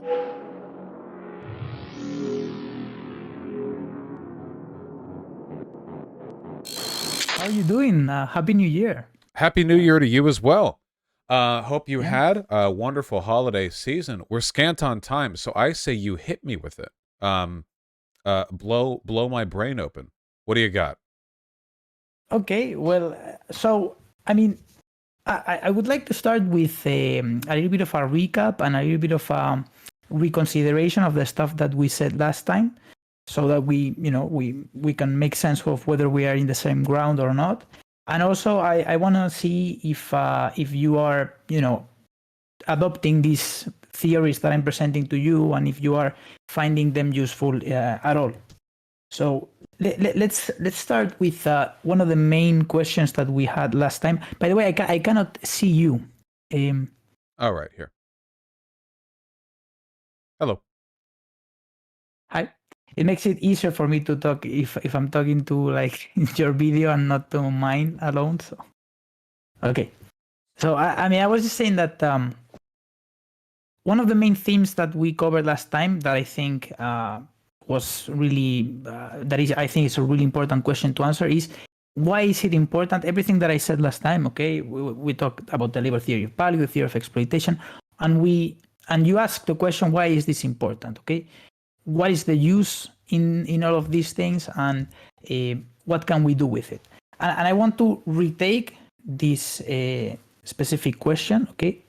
How are you doing? Happy New Year. Happy New Year to you as well. Hope you had a wonderful holiday season. We're scant on time, so I say you hit me with it. Um, blow my brain open. What do you got? Okay, well, so I mean, I would like to start with a little bit of a recap and a little bit of a reconsideration of the stuff that we said last time, so that we can make sense of whether we are in the same ground or not. And also, I want to see if you are adopting these theories that I'm presenting to you, and if you are finding them useful at all. So let's start with one of the main questions that we had last time. By the way, I cannot see you. All right, here. Hello. Hi. It makes it easier for me to talk if I'm talking to like your video and not to mine alone. So okay. So I mean, I was just saying that one of the main themes that we covered last time that I think was really I think it's a really important question to answer is why is it important? Everything that I said last time, okay, we talked about the labor theory of value, the theory of exploitation, and you asked the question, why is this important? Okay, what is the use in all of these things, and what can we do with it? And I want to retake this specific question, okay,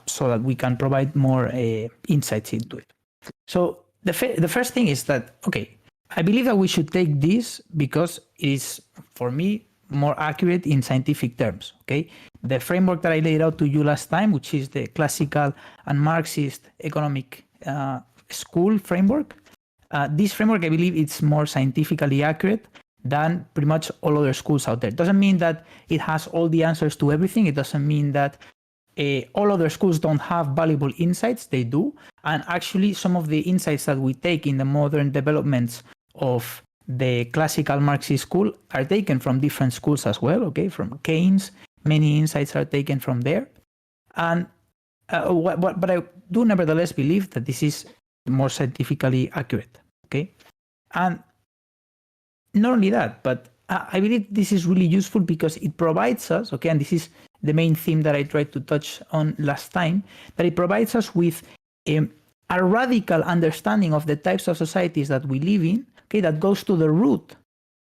so that we can provide more insights into it. So the first thing is that, okay, I believe that we should take this because it is, for me, more accurate in scientific terms, okay? The framework that I laid out to you last time, which is the classical and Marxist economic school framework, this framework, I believe, it's more scientifically accurate than pretty much all other schools out there. It doesn't mean that it has all the answers to everything. It doesn't mean that all other schools don't have valuable insights. They do. And actually, some of the insights that we take in the modern developments of the classical Marxist school are taken from different schools as well, okay? From Keynes, many insights are taken from there. And but I do nevertheless believe that this is more scientifically accurate, okay? And not only that, but I believe this is really useful because it provides us, okay, and this is the main theme that I tried to touch on last time, that it provides us with a radical understanding of the types of societies that we live in, okay, that goes to the root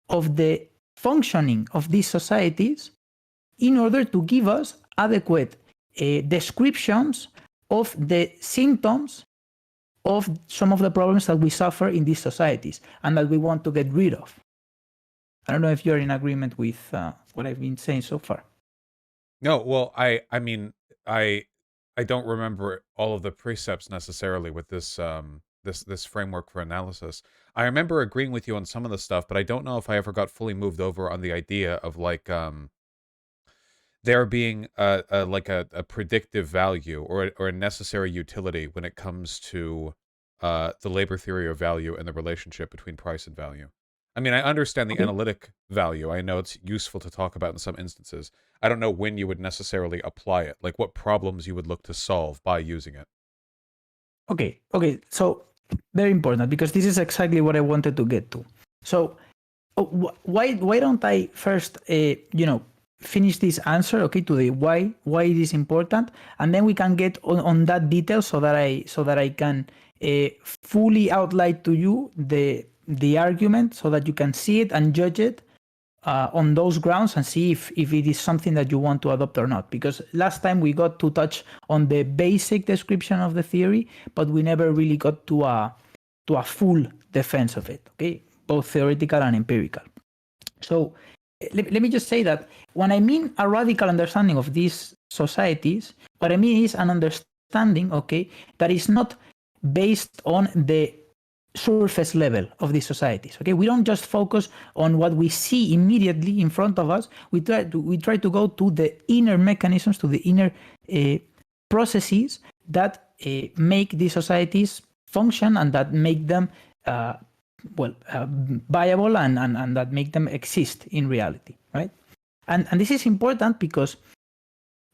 of the functioning of these societies in order to give us adequate descriptions of the symptoms of some of the problems that we suffer in these societies and that we want to get rid of. I don't know if you're in agreement with what I've been saying so far. No, well, I don't remember all of the precepts necessarily with this framework for analysis. I remember agreeing with you on some of the stuff, but I don't know if I ever got fully moved over on the idea of like there being a predictive value or a necessary utility when it comes to the labor theory of value and the relationship between price and value. I mean, I understand the Okay. analytic value. I know it's useful to talk about in some instances. I don't know when you would necessarily apply it, like what problems you would look to solve by using it. Okay. Okay. So very important because this is exactly what I wanted to get to. So why don't I first finish this answer, okay, to the why it is important, and then we can get on that detail so that I can fully outline to you the argument so that you can see it and judge it on those grounds and see if it is something that you want to adopt or not. Because last time we got to touch on the basic description of the theory, but we never really got to a full defense of it, okay, both theoretical and empirical. So let me just say that when I mean a radical understanding of these societies, what I mean is an understanding, okay, that is not based on the surface level of these societies. Okay, we don't just focus on what we see immediately in front of us. We try to go to the inner mechanisms, to the inner processes that make these societies function and that make them viable and that make them exist in reality, right? And this is important because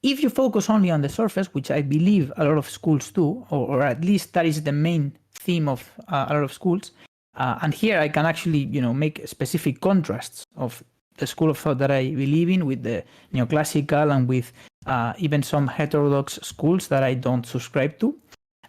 if you focus only on the surface, which I believe a lot of schools do, or at least that is the main theme of a lot of schools, and here I can actually, make specific contrasts of the school of thought that I believe in with the neoclassical and with even some heterodox schools that I don't subscribe to.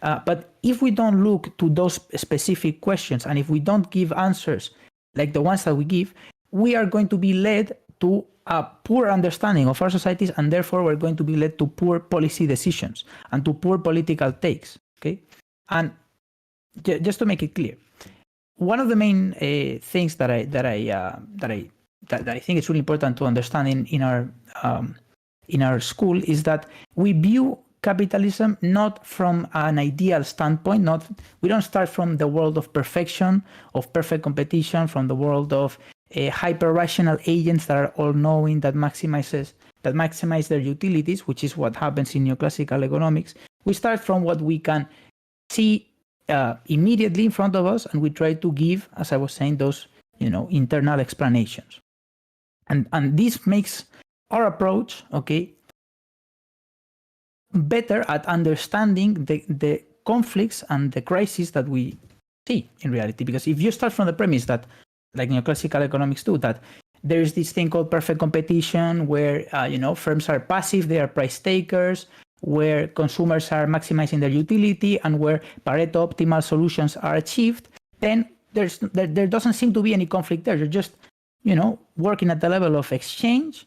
But if we don't look to those specific questions, and if we don't give answers like the ones that we give, we are going to be led to a poor understanding of our societies, and therefore we're going to be led to poor policy decisions and to poor political takes. Okay, and just to make it clear, one of the main things that I think it's really important to understand in our school is that we view capitalism not from an ideal standpoint. We don't start from the world of perfection, of perfect competition, from the world of hyper-rational agents that are all-knowing, that maximize their utilities, which is what happens in neoclassical economics. We start from what we can see immediately in front of us, and we try to give, as I was saying, those internal explanations. And this makes our approach, better at understanding the conflicts and the crises that we see in reality. Because if you start from the premise that, like neoclassical economics do, that there is this thing called perfect competition where firms are passive, they are price takers, where consumers are maximizing their utility, and where Pareto optimal solutions are achieved, then there doesn't seem to be any conflict there. You're just working at the level of exchange,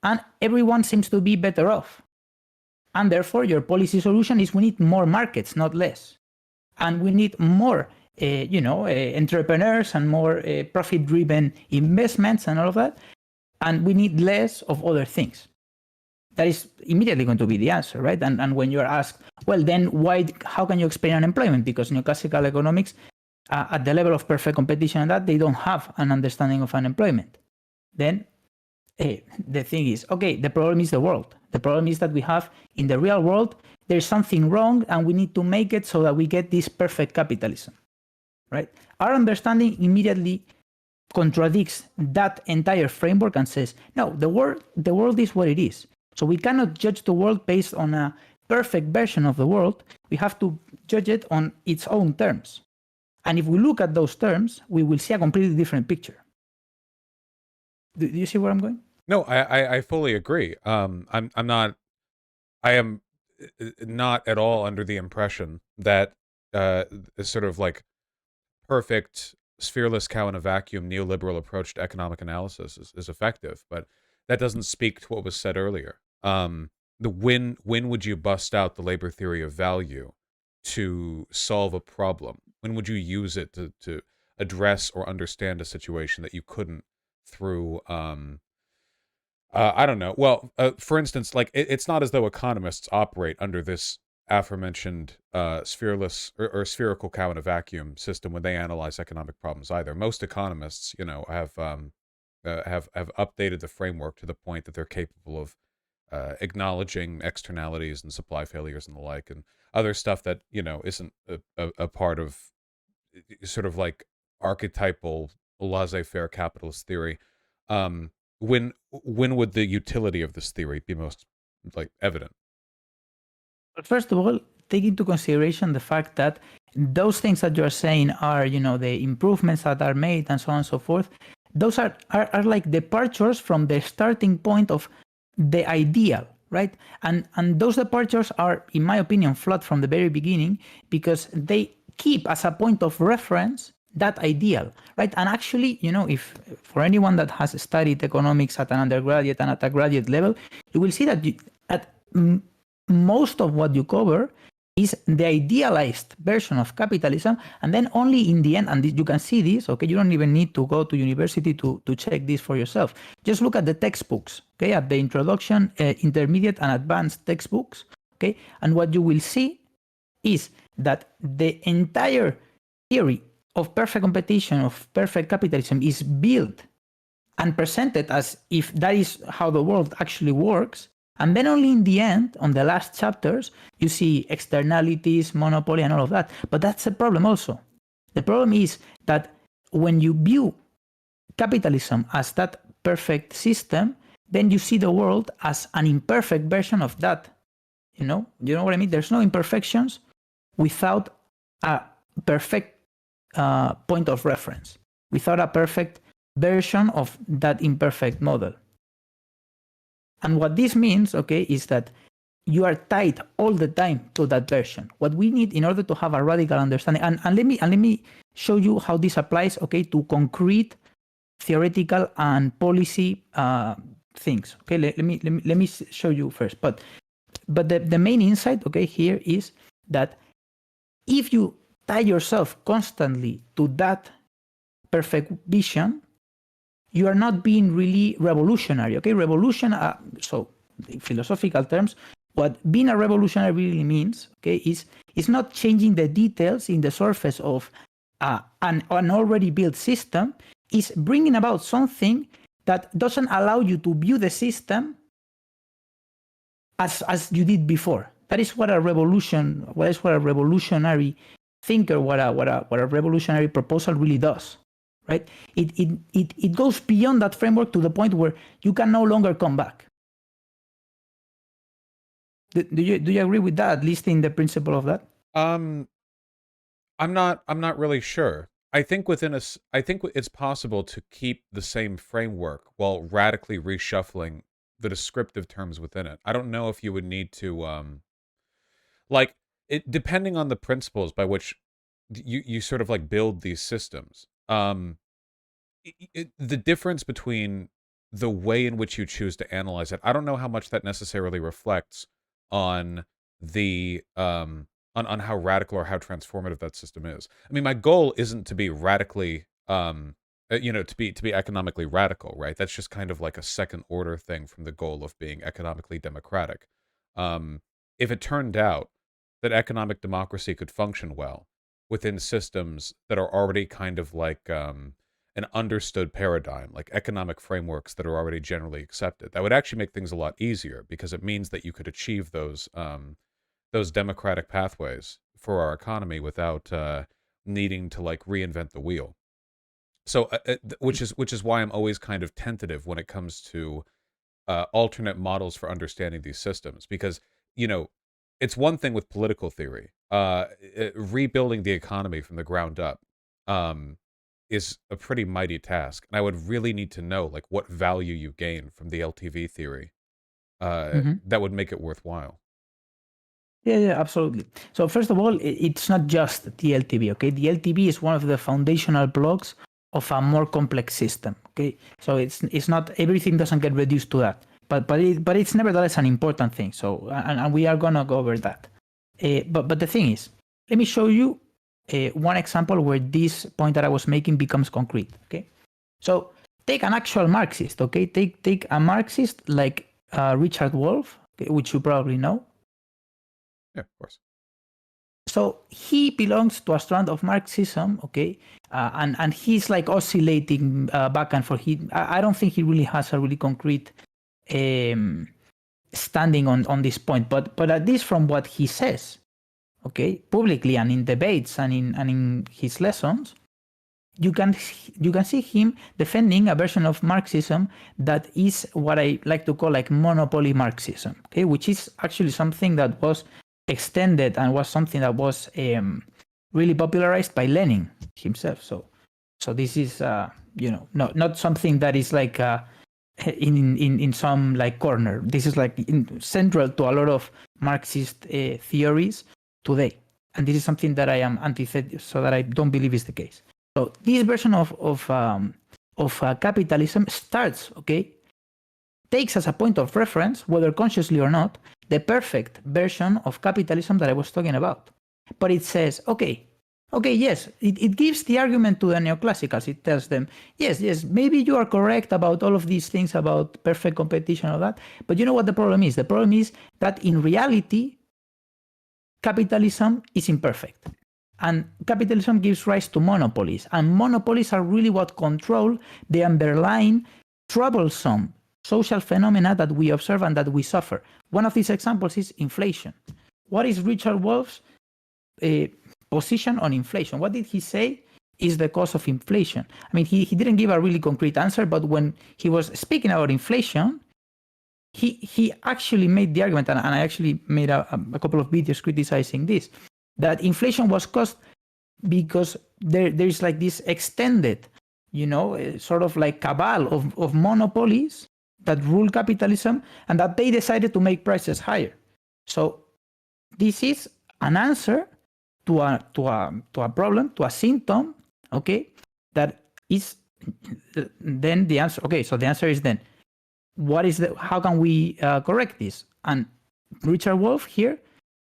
and everyone seems to be better off. And therefore, your policy solution is we need more markets, not less. And we need more entrepreneurs and more profit-driven investments and all of that. And we need less of other things. That is immediately going to be the answer, right? And when you're asked, well, then how can you explain unemployment? Because neoclassical economics, at the level of perfect competition and that, they don't have an understanding of unemployment. Then the thing is, the problem is the world. The problem is that we have, in the real world, there's something wrong, and we need to make it so that we get this perfect capitalism, right? Our understanding immediately contradicts that entire framework and says, no, the world is what it is. So we cannot judge the world based on a perfect version of the world. We have to judge it on its own terms. And if we look at those terms, we will see a completely different picture. Do you see where I'm going? No, I fully agree. I am not at all under the impression that sort of like perfect sphereless cow in a vacuum neoliberal approach to economic analysis is effective, but that doesn't speak to what was said earlier. When would you bust out the labor theory of value to solve a problem? When would you use it to address or understand a situation that you couldn't through I don't know. Well, for instance, like it's not as though economists operate under this aforementioned sphereless or spherical cow in a vacuum system when they analyze economic problems either. Most economists, have updated the framework to the point that they're capable of acknowledging externalities and supply failures and the like, and other stuff that isn't a part of sort of like archetypal laissez-faire capitalist theory. When would the utility of this theory be most evident? First of all, take into consideration the fact that those things that you're saying are, the improvements that are made and so on and so forth. Those are like departures from the starting point of the ideal, right? And those departures are, in my opinion, flawed from the very beginning, because they keep as a point of reference that ideal, right? And actually, if for anyone that has studied economics at an undergraduate and at a graduate level, you will see that most of what you cover is the idealized version of capitalism, and then only in the end, and you can see this, you don't even need to go to university to check this for yourself. Just look at the textbooks, at the introduction, intermediate, and advanced textbooks, and what you will see is that the entire theory of perfect competition, of perfect capitalism, is built and presented as if that is how the world actually works. And then only in the end, on the last chapters, you see externalities, monopoly, and all of that. But that's a problem also. The problem is that when you view capitalism as that perfect system, then you see the world as an imperfect version of that. You know what I mean? There's no imperfections without a perfect point of reference, without a perfect version of that imperfect model. And what this means, okay, is that you are tied all the time to that version. What we need in order to have a radical understanding, and let me show you how this applies, okay, to concrete theoretical and policy things. Okay, let me show you first. But the main insight, okay, here is that if you tie yourself constantly to that perfect vision, you are not being really revolutionary. Okay, revolution. So, in philosophical terms, what being a revolutionary really means, okay, is not changing the details in the surface of an already built system. Is bringing about something that doesn't allow you to view the system as you did before. That is what a revolution. What is what a revolutionary thinker, what a revolutionary proposal really does. Right? It goes beyond that framework to the point where you can no longer come back. Do you agree with that? At least in the principle of that. I'm not really sure. I think it's possible to keep the same framework while radically reshuffling the descriptive terms within it. I don't know if you would need to like it depending on the principles by which you sort of like build these systems. The difference between the way in which you choose to analyze it, I don't know how much that necessarily reflects on the on how radical or how transformative that system is. I mean, my goal isn't to be radically to be economically radical, right? That's just kind of like a second order thing from the goal of being economically democratic. If it turned out that economic democracy could function well within systems that are already kind of like an understood paradigm, like economic frameworks that are already generally accepted, that would actually make things a lot easier, because it means that you could achieve those democratic pathways for our economy without needing to like reinvent the wheel. So, which is why I'm always kind of tentative when it comes to alternate models for understanding these systems, because it's one thing with political theory, rebuilding the economy from the ground up is a pretty mighty task, and I would really need to know like what value you gain from the LTV theory that would make it worthwhile. Yeah, absolutely. So first of all, it's not just the LTV. Okay, the LTV is one of the foundational blocks of a more complex system. Okay, so it's not everything doesn't get reduced to that, but it's nevertheless an important thing. So and we are gonna go over that. But the thing is, let me show you one example where this point that I was making becomes concrete. Okay, so take an actual Marxist. Okay, take a Marxist like Richard Wolff, okay, which you probably know. Yeah, of course. So he belongs to a strand of Marxism, okay, and he's like oscillating back and forth. I don't think he really has a really concrete standing on this point, but at least from what he says, okay, publicly and in debates and in his lessons, you can see him defending a version of Marxism that is what I like to call like monopoly Marxism, okay, which is actually something that was extended and was something that was really popularized by Lenin himself. So this is not something that is like in some like corner. This is like central to a lot of Marxist theories today, and this is something that I am antithetic, so that I don't believe is the case. So this version of capitalism starts, okay, takes as a point of reference, whether consciously or not, the perfect version of capitalism that I was talking about. But it says, okay, yes, it gives the argument to the neoclassicals. It tells them, yes, maybe you are correct about all of these things about perfect competition and all that, but you know what the problem is? The problem is that in reality, capitalism is imperfect. And capitalism gives rise to monopolies. And monopolies are really what control the underlying troublesome social phenomena that we observe and that we suffer. One of these examples is inflation. What is Richard Wolff's position on inflation? What did he say is the cause of inflation? I mean, he didn't give a really concrete answer, but when he was speaking about inflation, he actually made the argument, and I actually made a couple of videos criticizing this, that inflation was caused because there's like this extended, sort of like cabal of monopolies that rule capitalism, and that they decided to make prices higher. So this is an answer to a problem, to a symptom, okay, that is then the answer. Okay, so the answer is then, how can we correct this? And Richard Wolff here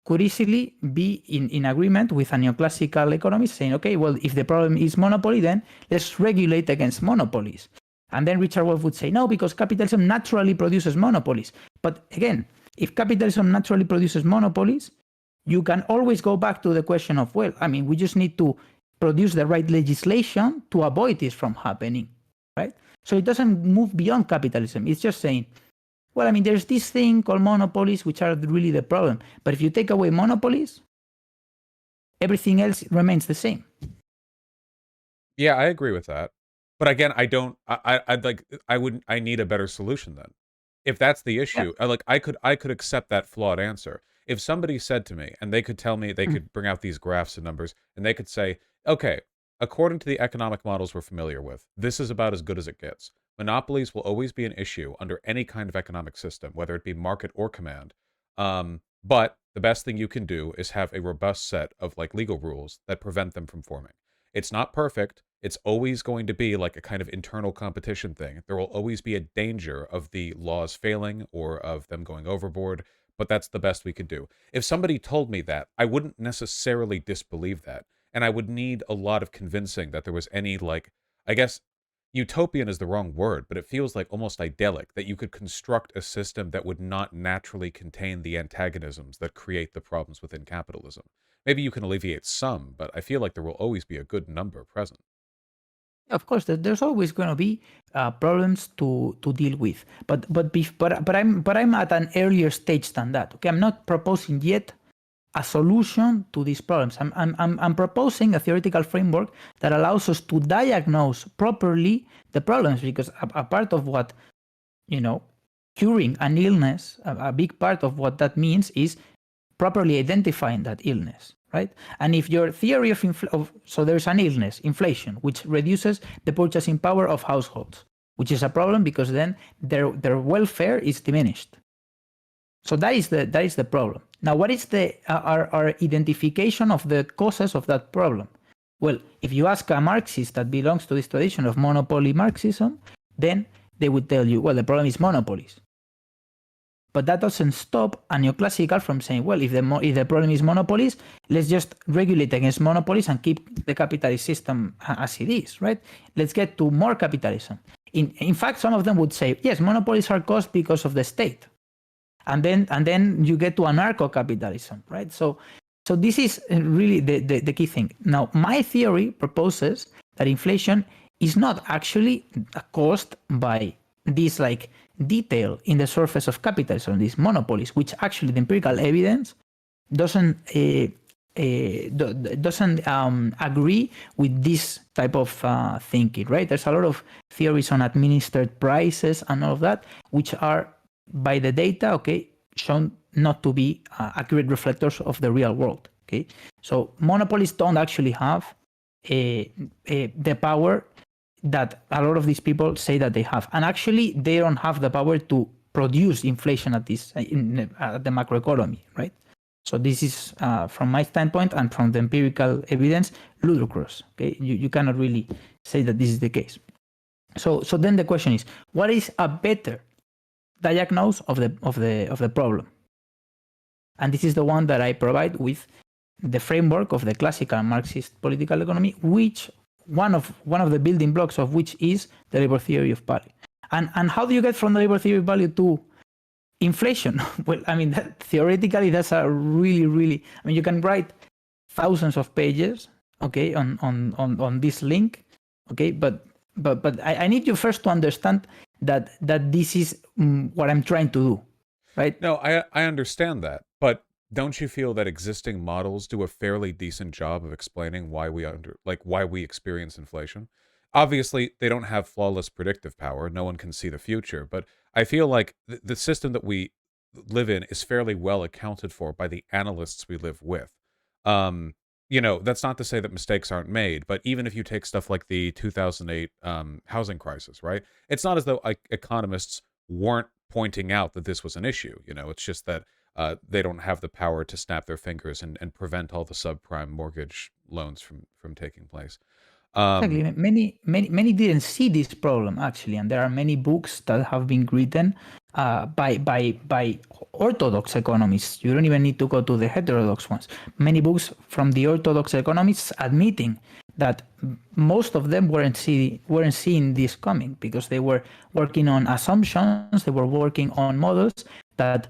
could easily be in agreement with a neoclassical economist saying, okay, well, if the problem is monopoly, then let's regulate against monopolies. And then Richard Wolff would say, no, because capitalism naturally produces monopolies. But again, if capitalism naturally produces monopolies, you can always go back to the question of, well, I mean, we just need to produce the right legislation to avoid this from happening, right? So it doesn't move beyond capitalism. It's just saying, well, I mean, there's this thing called monopolies, which are really the problem. But if you take away monopolies, everything else remains the same. Yeah, I agree with that. But again, I need a better solution then. If that's the issue, I could accept that flawed answer. If somebody said to me, and they could tell me, they could bring out these graphs and numbers, and they could say, okay, according to the economic models we're familiar with, this is about as good as it gets. Monopolies will always be an issue under any kind of economic system, whether it be market or command. But the best thing you can do is have a robust set of like legal rules that prevent them from forming. It's not perfect. It's always going to be like a kind of internal competition thing. There will always be a danger of the laws failing or of them going overboard, but that's the best we could do. If somebody told me that, I wouldn't necessarily disbelieve that. And I would need a lot of convincing that there was any, like, I guess utopian is the wrong word, but it feels like almost idyllic that you could construct a system that would not naturally contain the antagonisms that create the problems within capitalism. Maybe you can alleviate some, but I feel like there will always be a good number present. Of course, there's always going to be problems to deal with, but I'm at an earlier stage than that. Okay, I'm not proposing yet a solution to these problems. I'm proposing a theoretical framework that allows us to diagnose properly the problems, because a part of what, curing an illness, a big part of what that means is properly identifying that illness, right? And if your theory so there's an illness, inflation, which reduces the purchasing power of households, which is a problem because then their welfare is diminished. So that is the problem. Now, what is our identification of the causes of that problem? Well, if you ask a Marxist that belongs to this tradition of monopoly Marxism, then they would tell you, well, the problem is monopolies. But that doesn't stop a neoclassical from saying, well, if the problem is monopolies, let's just regulate against monopolies and keep the capitalist system as it is, right? Let's get to more capitalism. In fact, some of them would say, yes, monopolies are caused because of the state. And then you get to anarcho-capitalism, right? So this is really the key thing. Now, my theory proposes that inflation is not actually caused by this like detail in the surface of capitalism, these monopolies, which actually the empirical evidence doesn't agree with this type of thinking, right? There's a lot of theories on administered prices and all of that, which are by the data, okay, shown not to be accurate reflectors of the real world. Okay, so monopolies don't actually have the power that a lot of these people say that they have, and actually they don't have the power to produce inflation at the macroeconomy, right? So this is, from my standpoint and from the empirical evidence, ludicrous. Okay, you cannot really say that this is the case. So then the question is, what is a better diagnose of the problem? And this is the one that I provide with the framework of the classical Marxist political economy, which one of the building blocks of which is the labor theory of value. And how do you get from the labor theory of value to inflation? Well, I mean, theoretically, that's a really, I mean, you can write thousands of pages, okay, on this link, okay, but I need you first to understand that this is what I'm trying to do, right? No, I understand that, but don't you feel that existing models do a fairly decent job of explaining why we experience inflation? obviously they don't have flawless predictive power. No one can see the future, but I feel like the system that we live in is fairly well accounted for by the analysts we live with. Um, that's not to say that mistakes aren't made, but even if you take stuff like the 2008 housing crisis, right? It's not as though economists weren't pointing out that this was an issue. It's just that they don't have the power to snap their fingers and prevent all the subprime mortgage loans from taking place. Exactly. Many didn't see this problem actually, and there are many books that have been written by orthodox economists. You don't even need to go to the heterodox ones. Many books from the orthodox economists admitting that most of them weren't seeing this coming because they were working on assumptions, they were working on models that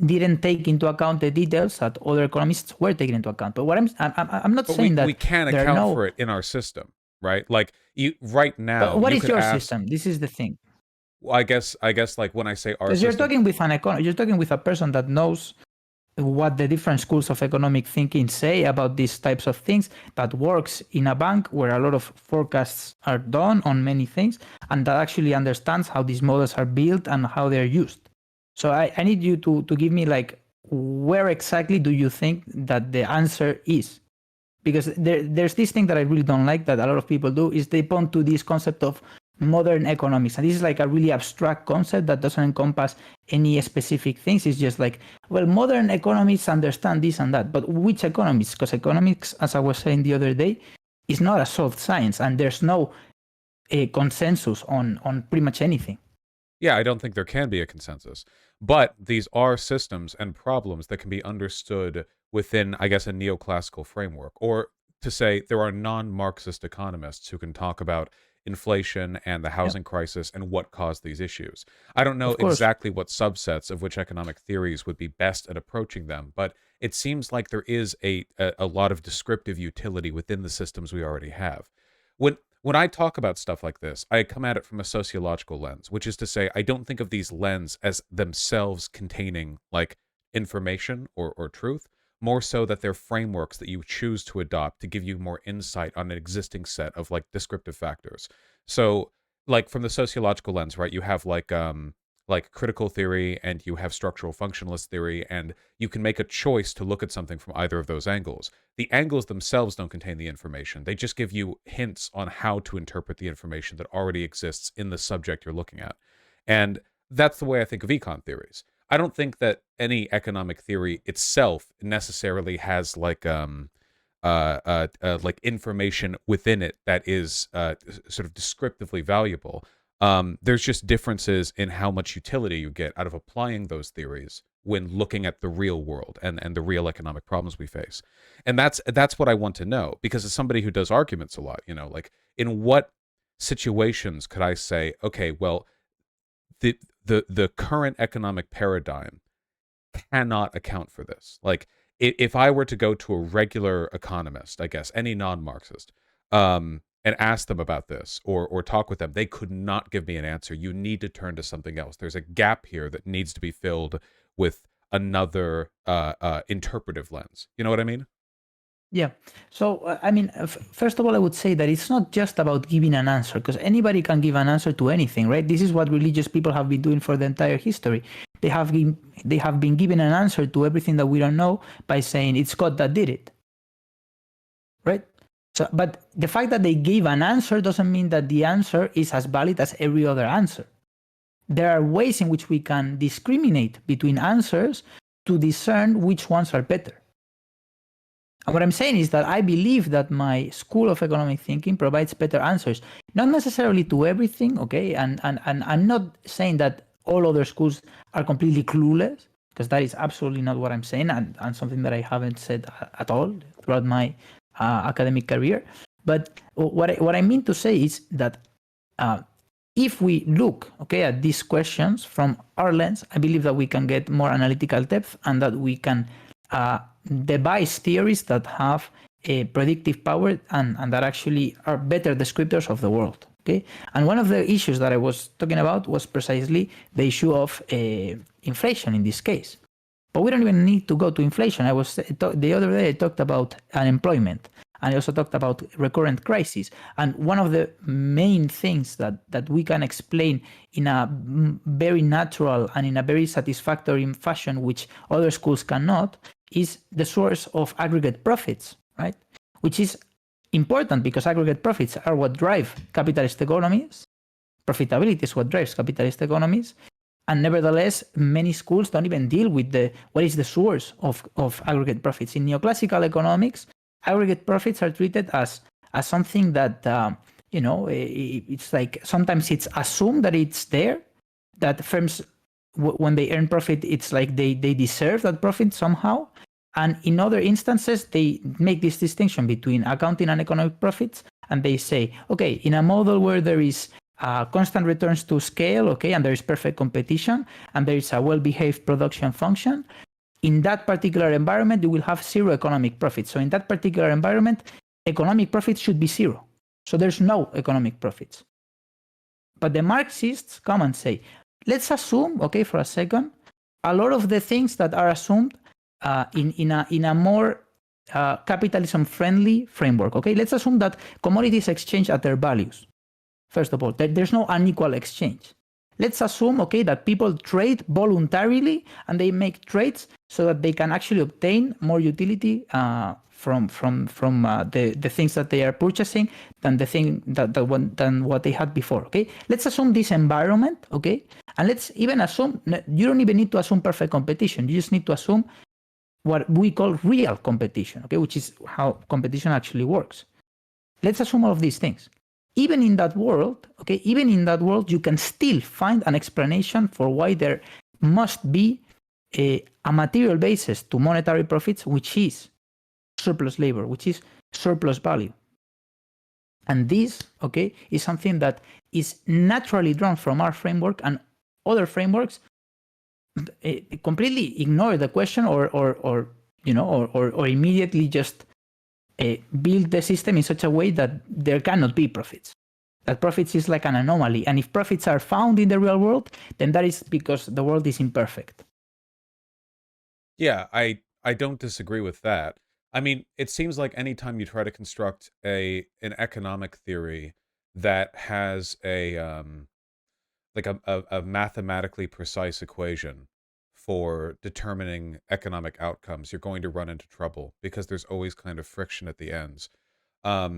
didn't take into account the details that other economists were taking into account. But what I'm not saying that we can there are account no. for it in our system, right? Like right now, But what you is could your ask. system? This is the thing. I guess like when I say our Because you're system, talking with you're talking with a person that knows what the different schools of economic thinking say about these types of things, that works in a bank where a lot of forecasts are done on many things, and that actually understands how these models are built and how they're used. So I need you to give me like, where exactly do you think that the answer is? Because there's this thing that I really don't like that a lot of people do, is they point to this concept of modern economics, and this is like a really abstract concept that doesn't encompass any specific things. It's just like, well, modern economists understand this and that, but which economists? Because economics, as I was saying the other day, is not a soft science, and there's no consensus on pretty much anything. yeah, I don't think there can be a consensus. But these are systems and problems that can be understood within, I guess, a neoclassical framework. Or to say there are non-Marxist economists who can talk about inflation and the housing crisis and what caused these issues. I don't know Of course. exactly what subsets of which economic theories would be best at approaching them, but it seems like there is a lot of descriptive utility within the systems we already have. When I talk about stuff like this, I come at it from a sociological lens, which is to say, I don't think of these lenses as themselves containing like information or truth, more so that they're frameworks that you choose to adopt to give you more insight on an existing set of like descriptive factors. So, like from the sociological lens, right, you have like critical theory and you have structural functionalist theory, and you can make a choice to look at something from either of those angles. The angles themselves don't contain the information. They just give you hints on how to interpret the information that already exists in the subject you're looking at. And that's the way I think of econ theories. I don't think that any economic theory itself necessarily has like information within it that is sort of descriptively valuable. There's just differences in how much utility you get out of applying those theories when looking at the real world and the real economic problems we face. And that's what I want to know, because as somebody who does arguments a lot, like in what situations could I say, okay, well, the current economic paradigm cannot account for this. Like if I were to go to a regular economist, I guess any non-Marxist, and ask them about this or talk with them, they could not give me an answer. You need to turn to something else. There's a gap here that needs to be filled with another interpretive lens. You know what I mean? Yeah. So, I mean, first of all, I would say that it's not just about giving an answer, because anybody can give an answer to anything, right? This is what religious people have been doing for the entire history. They have been given an answer to everything that we don't know by saying it's God that did it, right? So, but the fact that they gave an answer doesn't mean that the answer is as valid as every other answer. There are ways in which we can discriminate between answers to discern which ones are better. And what I'm saying is that I believe that my school of economic thinking provides better answers, not necessarily to everything, okay? And I'm not saying that all other schools are completely clueless, because that is absolutely not what I'm saying, and something that I haven't said at all throughout my academic career. But what I mean to say is that if we look, okay, at these questions from our lens, I believe that we can get more analytical depth, and that we can devise theories that have a predictive power and that actually are better descriptors of the world. Okay, and one of the issues that I was talking about was precisely the issue of inflation in this case. But we don't even need to go to inflation. The other day I talked about unemployment, And he also talked about recurrent crises. And one of the main things that we can explain in a very natural and in a very satisfactory fashion, which other schools cannot, is the source of aggregate profits, right? Which is important because aggregate profits are what drive capitalist economies. Profitability is what drives capitalist economies. And nevertheless, many schools don't even deal with what is the source of aggregate profits. In neoclassical economics, aggregate profits are treated as something that, it's like sometimes it's assumed that it's there, that firms, when they earn profit, it's like they deserve that profit somehow. And in other instances, they make this distinction between accounting and economic profits. And they say, okay, in a model where there is constant returns to scale, okay, and there is perfect competition, and there is a well-behaved production function, in that particular environment, you will have zero economic profits. So in that particular environment, economic profits should be zero. So there's no economic profits. But the Marxists come and say, let's assume, okay, for a second, a lot of the things that are assumed in a more capitalism-friendly framework, okay? Let's assume that commodities exchange at their values. First of all, there's no unequal exchange. Let's assume, okay, that people trade voluntarily and they make trades so that they can actually obtain more utility from the things that they are purchasing than than what they had before. Okay, let's assume this environment. Okay, and let's even assume you don't even need to assume perfect competition. You just need to assume what we call real competition. Okay, which is how competition actually works. Let's assume all of these things. Even in that world, okay, even in that world, you can still find an explanation for why there must be a material basis to monetary profits, which is surplus labor, which is surplus value. And this, okay, is something that is naturally drawn from our framework, and other frameworks completely ignore the question or immediately just build the system in such a way that there cannot be profits. That profits is like an anomaly. And if profits are found in the real world, then that is because the world is imperfect. Yeah, I don't disagree with that. I mean, it seems like anytime you try to construct an economic theory that has a mathematically precise equation for determining economic outcomes, you're going to run into trouble because there's always kind of friction at the ends. I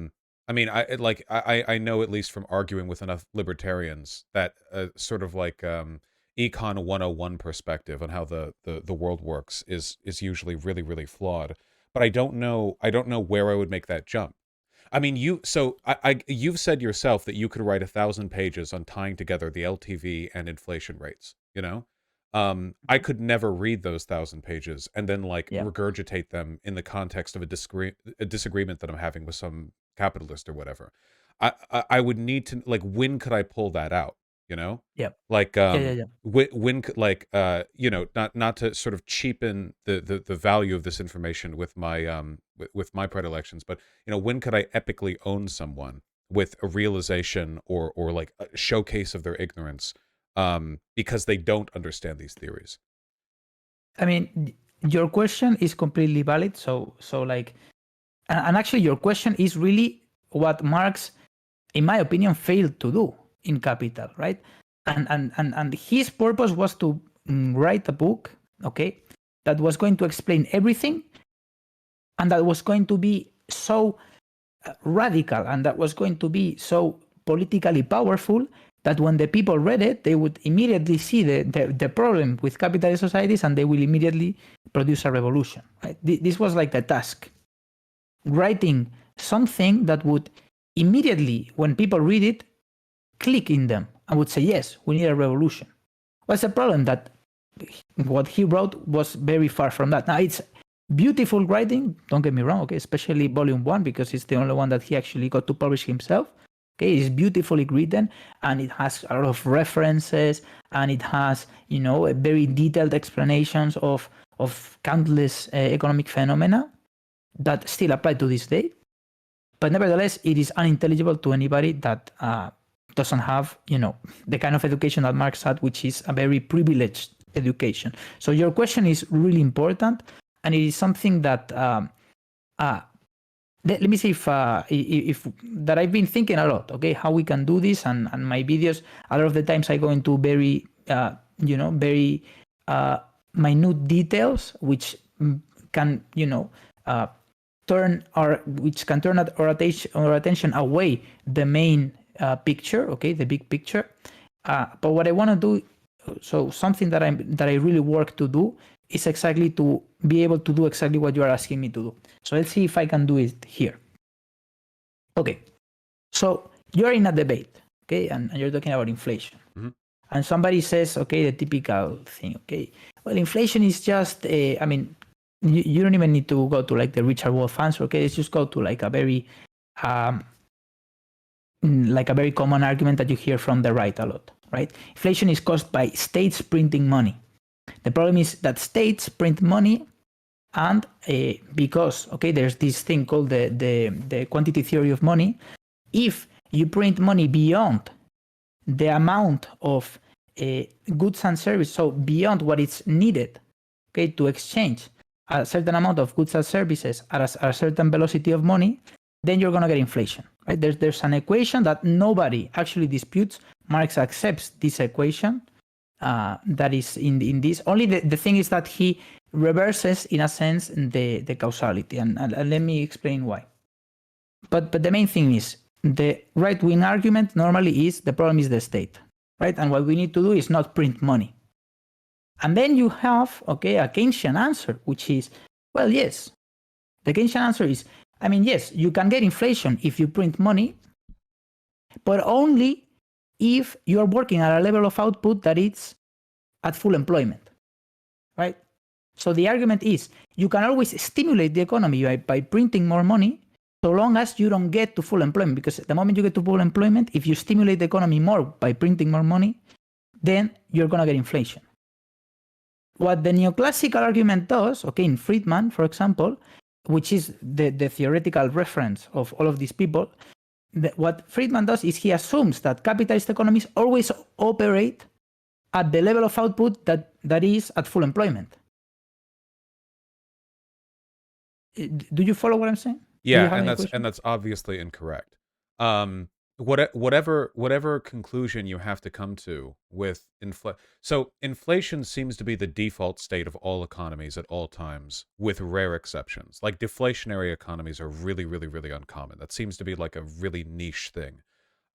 mean, I know, at least from arguing with enough libertarians, that sort of like Econ 101 perspective on how the world works is usually really, really flawed. But I don't know where I would make that jump. I mean, you've said yourself that you could write 1,000 pages on tying together the LTV and inflation rates, you know? I could never read those 1,000 pages and then regurgitate them in the context of a disagreement that I'm having with some capitalist or whatever. I would need to, like, when could I pull that out? You know? Yeah. Like, Yeah. when could, like, not to sort of cheapen the value of this information with my with my predilections, but when could I epically own someone with a realization or like a showcase of their ignorance because they don't understand these theories? I mean, your question is completely valid. So like, and actually your question is really what Marx, in my opinion, failed to do in Capital, right? And his purpose was to write a book, okay, that was going to explain everything, and that was going to be so radical, and that was going to be so politically powerful that when the people read it, they would immediately see the problem with capitalist societies, and they will immediately produce a revolution. Right? This was like the task. Writing something that would immediately, when people read it, click in them and would say, yes, we need a revolution. What's the problem? That what he wrote was very far from that. Now, it's beautiful writing, don't get me wrong, okay, especially volume 1, because it's the only one that he actually got to publish himself. Okay, it's beautifully written, and it has a lot of references, and it has, a very detailed explanations of countless economic phenomena that still apply to this day. But nevertheless, it is unintelligible to anybody that doesn't have, the kind of education that Marx had, which is a very privileged education. So your question is really important, and it is something that let me see if that I've been thinking a lot, okay, how we can do this, and my videos, a lot of the times I go into very, very minute details, which can, turn our attention away the main picture, okay, the big picture. But what I want to do, so something that I really work to do is exactly to be able to do exactly what you are asking me to do. So let's see if I can do it here. Okay, so you're in a debate, okay, and you're talking about inflation. Mm-hmm. And somebody says, okay, the typical thing, okay, well, inflation is just, I mean, you don't even need to go to like the Richard Wolff answer, okay, let's just go to like a very common argument that you hear from the right a lot, right? Inflation is caused by states printing money. The problem is that states print money, and because, okay, there's this thing called the quantity theory of money. If you print money beyond the amount of goods and services, so beyond what is needed, okay, to exchange a certain amount of goods and services at a certain velocity of money, then you're going to get inflation, right? There's an equation that nobody actually disputes. Marx accepts this equation that is in this. Only the thing is that he reverses, in a sense, the causality. And let me explain why. But the main thing is, the right-wing argument normally is the problem is the state, right? And what we need to do is not print money. And then you have, okay, a Keynesian answer, which is, well, yes. The Keynesian answer is, I mean, yes, you can get inflation if you print money, but only if you're working at a level of output that it's at full employment, right? So the argument is, you can always stimulate the economy by printing more money, so long as you don't get to full employment. Because the moment you get to full employment, if you stimulate the economy more by printing more money, then you're going to get inflation. What the neoclassical argument does, okay, in Friedman, for example, which is the theoretical reference of all of these people, what Friedman does is he assumes that capitalist economies always operate at the level of output that is at full employment. Do you follow what I'm saying? Yeah, and that's obviously incorrect. Whatever conclusion you have to come to with so inflation seems to be the default state of all economies at all times, with rare exceptions. Like deflationary economies are really, really, really uncommon. That seems to be like a really niche thing.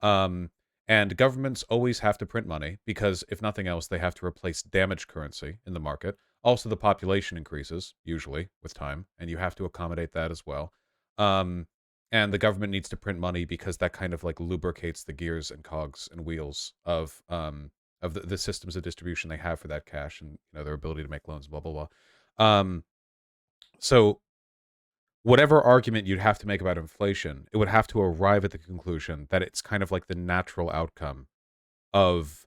And governments always have to print money because, if nothing else, they have to replace damaged currency in the market. Also, the population increases, usually, with time, and you have to accommodate that as well. And the government needs to print money because that kind of like lubricates the gears and cogs and wheels of the systems of distribution they have for that cash, and their ability to make loans, blah blah blah. So whatever argument you'd have to make about inflation, it would have to arrive at the conclusion that it's kind of like the natural outcome of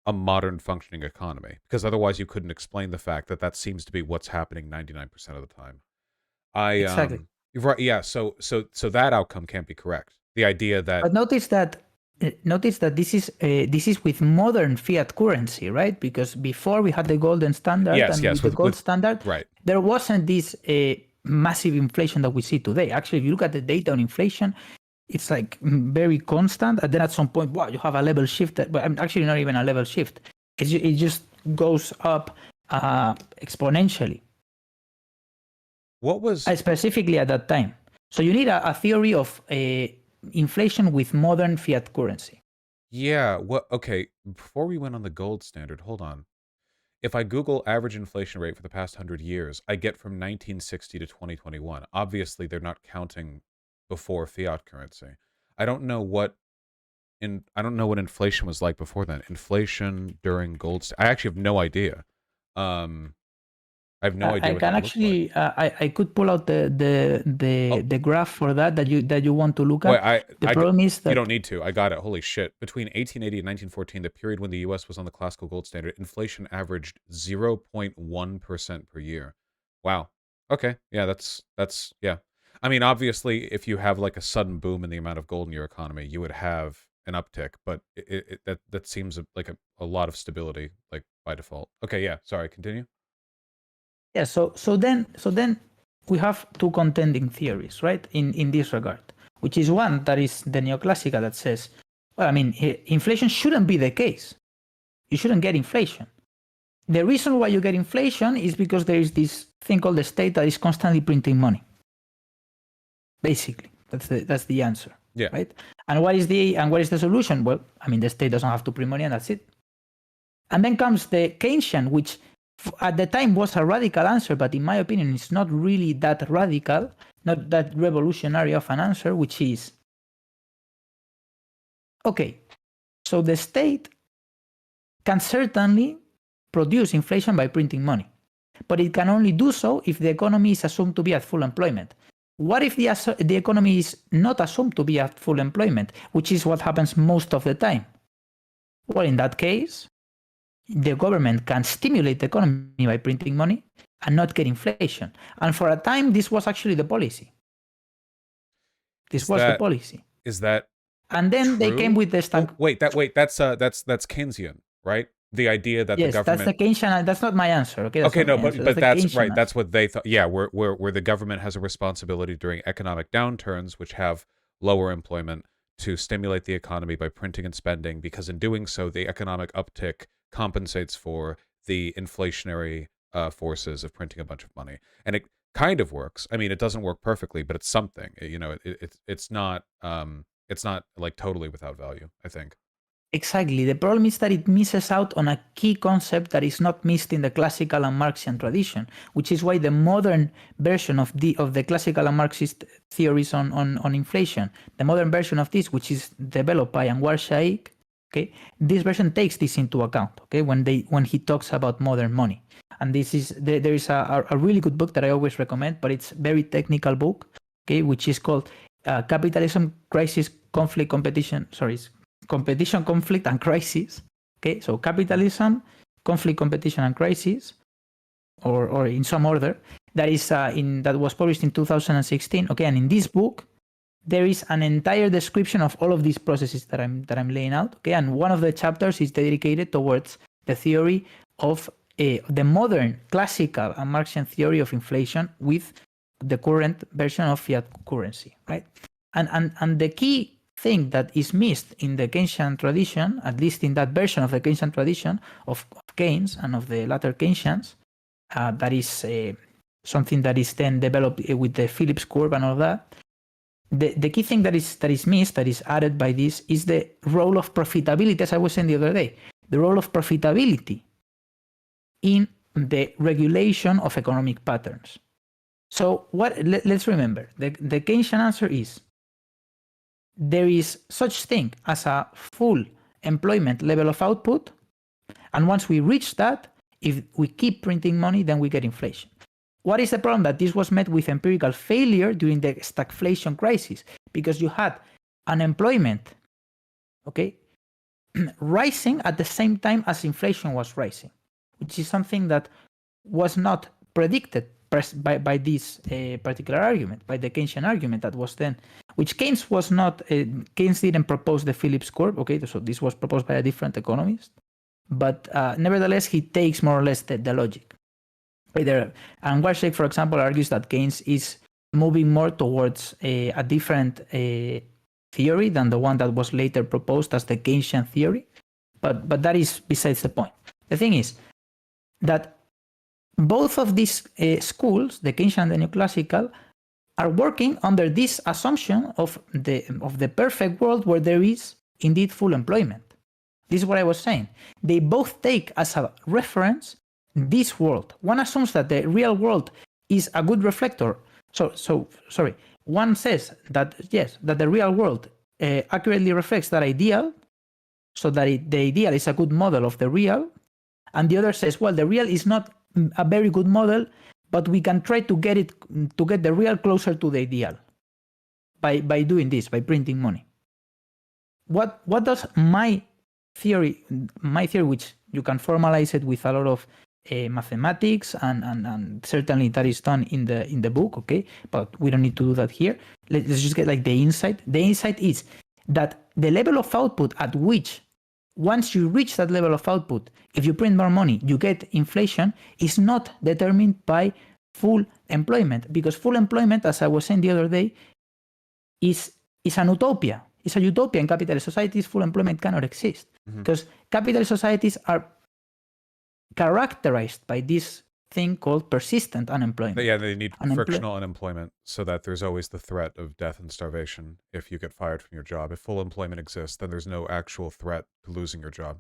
a modern functioning economy, because otherwise you couldn't explain the fact that seems to be what's happening 99% of the time. Exactly. Right, yeah, so that outcome can't be correct. The idea that... But notice that this is with modern fiat currency, right? Because before we had the golden standard, with the gold standard, right, there wasn't this massive inflation that we see today. Actually, if you look at the data on inflation, it's like very constant. And then at some point, wow, you have a level shift. But actually, not even a level shift. It just goes up exponentially. What was... specifically at that time. So you need a theory of inflation with modern fiat currency. Yeah, okay, before we went on the gold standard, hold on. If I Google average inflation rate for the past 100 years, I get from 1960 to 2021. Obviously, they're not counting before fiat currency. I don't know what inflation was like before then. Inflation during gold. I actually have no idea. I have no idea. I can actually, I could pull out the graph for that you want to look at. The problem is that you don't need to. I got it. Holy shit! Between 1880 and 1914, the period when the U.S. was on the classical gold standard, inflation averaged 0.1% per year. Wow. Okay. Yeah, that's yeah. I mean, obviously, if you have like a sudden boom in the amount of gold in your economy, you would have an uptick. But that seems like a lot of stability, like by default. Okay. Yeah. Sorry. Continue. Yeah, so then we have two contending theories, right, in this regard, which is one that is the neoclassical that says, well, I mean, inflation shouldn't be the case. You shouldn't get inflation. The reason why you get inflation is because there is this thing called the state that is constantly printing money. Basically, that's the answer. Yeah. Right. And what is the solution? Well, I mean, the state doesn't have to print money, and that's it. And then comes the Keynesian, which at the time was a radical answer, but in my opinion, it's not really that radical, not that revolutionary of an answer, which is, okay, so the state can certainly produce inflation by printing money, but it can only do so if the economy is assumed to be at full employment. What if the economy is not assumed to be at full employment, which is what happens most of the time? Well, in that case, the government can stimulate the economy by printing money and not get inflation. And for a time, this was actually the policy. This was the policy. Is that And then true? they came with the that's Keynesian, right? The idea that yes, the government... that's the Keynesian. That's not my answer. Okay. Okay, no, but that's right. Answer. That's what they thought. Yeah, where the government has a responsibility during economic downturns, which have lower employment, to stimulate the economy by printing and spending, because in doing so, the economic uptick compensates for the inflationary forces of printing a bunch of money, and it kind of works. I mean, it doesn't work perfectly, but it's something. You know, it's not like totally without value, I think. Exactly. The problem is that it misses out on a key concept that is not missed in the classical and Marxian tradition, which is why the modern version of the classical and Marxist theories on inflation, the modern version of this, which is developed by Anwar Shaikh, okay, this version takes this into account, okay, when he talks about modern money. And this is there is a really good book that I always recommend, but it's a very technical book, okay, which is called Capitalism, Crisis, Conflict, Competition, Conflict, and Crisis. Okay, so capitalism, conflict, competition, and crisis, or in some order. That is that was published in 2016. Okay, and in this book, there is an entire description of all of these processes that I'm laying out. Okay, and one of the chapters is dedicated towards the theory of the modern classical and Marxian theory of inflation with the current version of fiat currency, right? And the key thing that is missed in the Keynesian tradition, at least in that version of the Keynesian tradition of Keynes and of the latter Keynesians, that is something that is then developed with the Phillips curve and all that. The key thing that is missed, that is added by this, is the role of profitability, as I was saying the other day, the role of profitability in the regulation of economic patterns. So let's remember, the Keynesian answer is, there is such thing as a full employment level of output, and once we reach that, if we keep printing money, then we get inflation. What is the problem? That this was met with empirical failure during the stagflation crisis, because you had unemployment, okay, rising at the same time as inflation was rising, which is something that was not predicted by this particular argument, by the Keynesian argument that was then, which Keynes was not, Keynes didn't propose the Phillips curve, okay, so this was proposed by a different economist, but nevertheless, he takes more or less the logic. And Anwar Shaikh, for example, argues that Keynes is moving more towards a different theory than the one that was later proposed as the Keynesian theory, but that is besides the point. The thing is that both of these schools, the Keynesian and the neoclassical, are working under this assumption of the perfect world where there is indeed full employment. This is what I was saying. They both take as a reference this world. One assumes that the real world is a good reflector. Sorry. One says that yes, that the real world accurately reflects that ideal, so that the ideal is a good model of the real, and the other says, well, the real is not a very good model, but we can try to get the real closer to the ideal by doing this, by printing money. What does my theory, which you can formalize it with a lot of mathematics and certainly that is done in the book, okay, but we don't need to do that here. Let's just get like the insight. The insight is that the level of output at which, once you reach that level of output, if you print more money, you get inflation, is not determined by full employment, because full employment, as I was saying the other day, is an utopia. It's a utopia in capitalist societies. Full employment cannot exist because capitalist societies are characterized by this thing called persistent unemployment. But yeah, they need frictional unemployment so that there's always the threat of death and starvation if you get fired from your job. If full employment exists, then there's no actual threat to losing your job.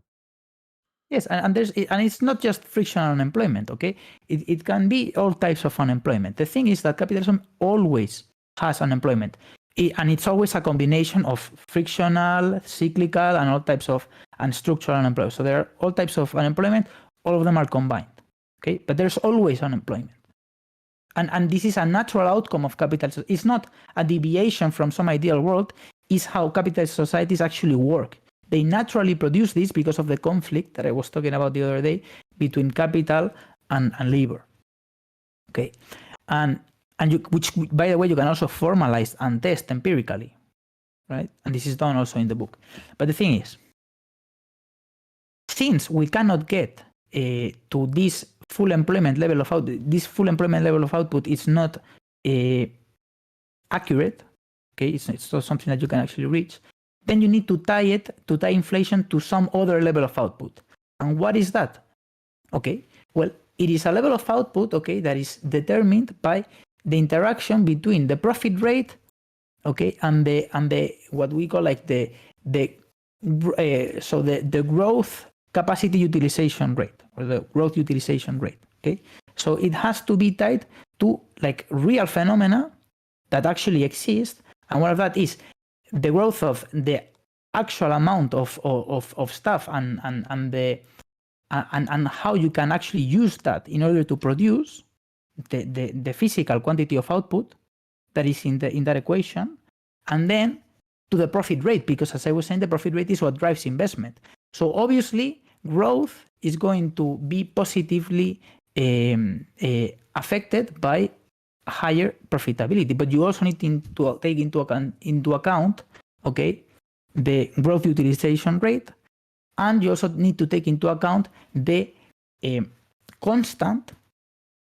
Yes, and it's not just frictional unemployment, okay? It can be all types of unemployment. The thing is that capitalism always has unemployment. And it's always a combination of frictional, cyclical, and all types of, and structural unemployment. So there are all types of unemployment, all of them are combined, okay? But there's always unemployment. And this is a natural outcome of capitalism. It's not a deviation from some ideal world, it's how capitalist societies actually work. They naturally produce this because of the conflict that I was talking about the other day between capital and labor. Okay, which, by the way, you can also formalize and test empirically, right? And this is done also in the book. But the thing is, since we cannot get to this full employment level of output, this full employment level of output is not accurate. Okay, it's not something that you can actually reach. Then you need to tie inflation to some other level of output. And what is that? Okay, well, it is a level of output, okay, that is determined by the interaction between the profit rate, okay, and the what we call like the growth capacity utilization rate, or the growth utilization rate, okay? So it has to be tied to like real phenomena that actually exist, and one of that is the growth of the actual amount of stuff and how you can actually use that in order to produce the physical quantity of output that is in that equation, and then to the profit rate, because as I was saying, the profit rate is what drives investment. So obviously, growth is going to be positively affected by higher profitability, but you also need to take into account, okay, the growth utilization rate, and you also need to take into account the constant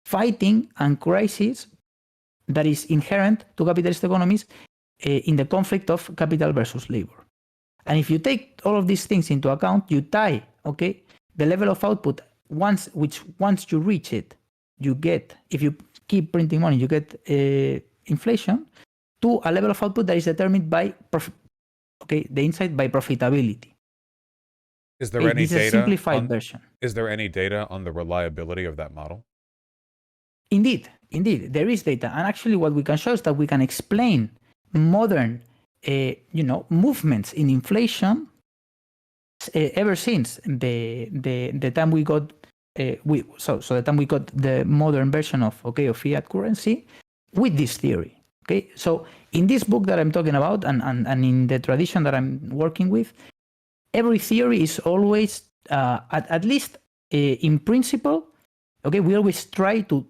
fighting and crisis that is inherent to capitalist economies in the conflict of capital versus labor. And if you take all of these things into account, you tie, okay, the level of output once you reach it, you get, if you keep printing money, you get inflation, to a level of output that is determined by the insight by profitability. Is there any data? This is a simplified version. Is there any data on the reliability of that model? Indeed, there is data, and actually, what we can show is that we can explain modern, movements in inflation ever since the time we got the time we got the modern version of fiat currency with this theory. Okay, so in this book that I'm talking about, and in the tradition that I'm working with, every theory is always at least in principle. Okay, we always try to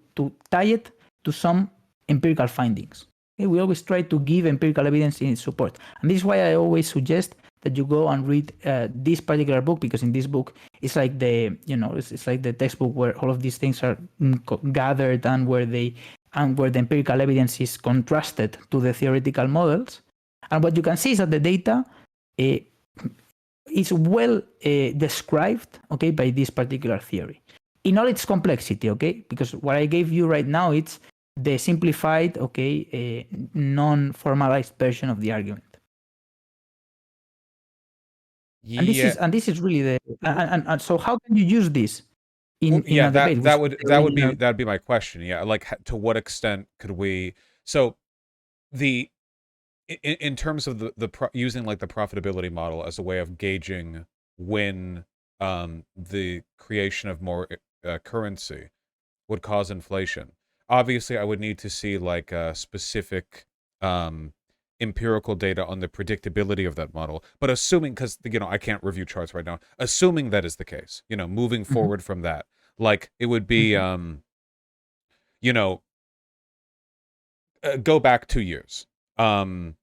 tie it to some empirical findings. Okay, we always try to give empirical evidence in its support, and this is why I always suggest that you go and read this particular book, because in this book it's like it's like the textbook where all of these things are gathered, and where the empirical evidence is contrasted to the theoretical models. And what you can see is that the data is well described, okay, by this particular theory in all its complexity, okay, because what I gave you right now, it's the simplified, okay, non-formalized version of the argument. Yeah. And this is really the and so how can you use this in a debate? That'd be my question. Yeah, like to what extent could we? So in terms of using like the profitability model as a way of gauging when the creation of more currency would cause inflation. Obviously, I would need to see like specific empirical data on the predictability of that model. But assuming, because I can't review charts right now, assuming that is the case, moving forward from that, like it would be, go back 2 years. In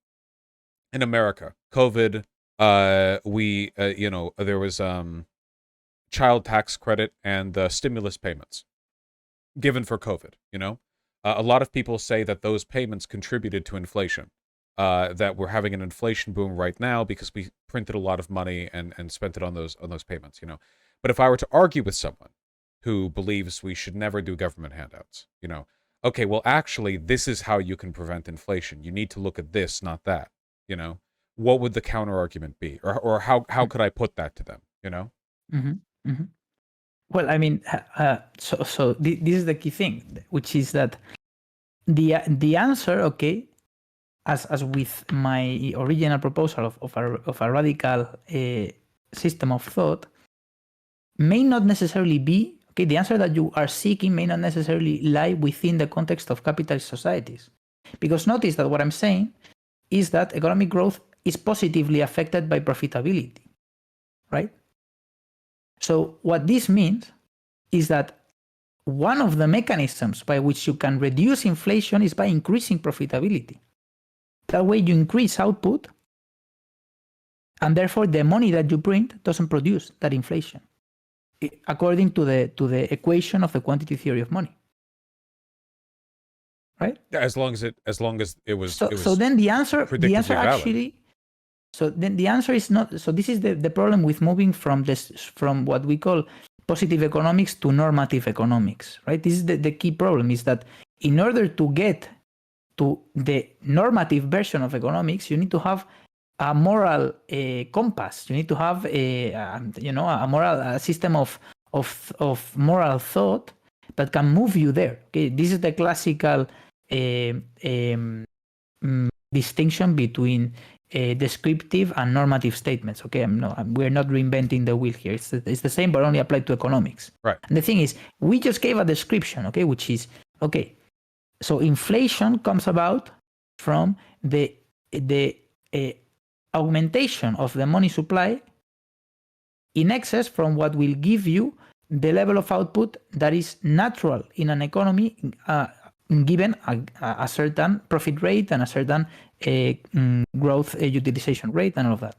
America, COVID, there was child tax credit and stimulus payments given for COVID, A lot of people say that those payments contributed to inflation. That we're having an inflation boom right now because we printed a lot of money and spent it on those payments, you know. But if I were to argue with someone who believes we should never do government handouts, you know, okay, well, actually, this is how you can prevent inflation. You need to look at this, not that, you know. What would the counter argument be, or how could I put that to them, you know? Mm-hmm. Mm-hmm. Well, I mean, so this is the key thing, which is that the answer, okay, as with my original proposal of a radical system of thought, may not necessarily be, okay, the answer that you are seeking may not necessarily lie within the context of capitalist societies. Because notice that what I'm saying is that economic growth is positively affected by profitability, right? So what this means is that one of the mechanisms by which you can reduce inflation is by increasing profitability. That way you increase output, and therefore the money that you print doesn't produce that inflation, according to the equation of the quantity theory of money. Right? Yeah, as long as it was so then the answer predictably valid. Actually, so then the answer is not, so this is the problem with moving from what we call positive economics to normative economics, right? This is the key problem, is that in order to get to the normative version of economics, you need to have a moral compass. You need to have a moral system of moral thought that can move you there. Okay, this is the classical distinction between descriptive and normative statements. Okay, we're not reinventing the wheel here. It's the same, but only applied to economics. Right. And the thing is, we just gave a description, okay, which is, okay, so inflation comes about from the augmentation of the money supply in excess from what will give you the level of output that is natural in an economy, given a certain profit rate and a certain growth utilization rate and all of that.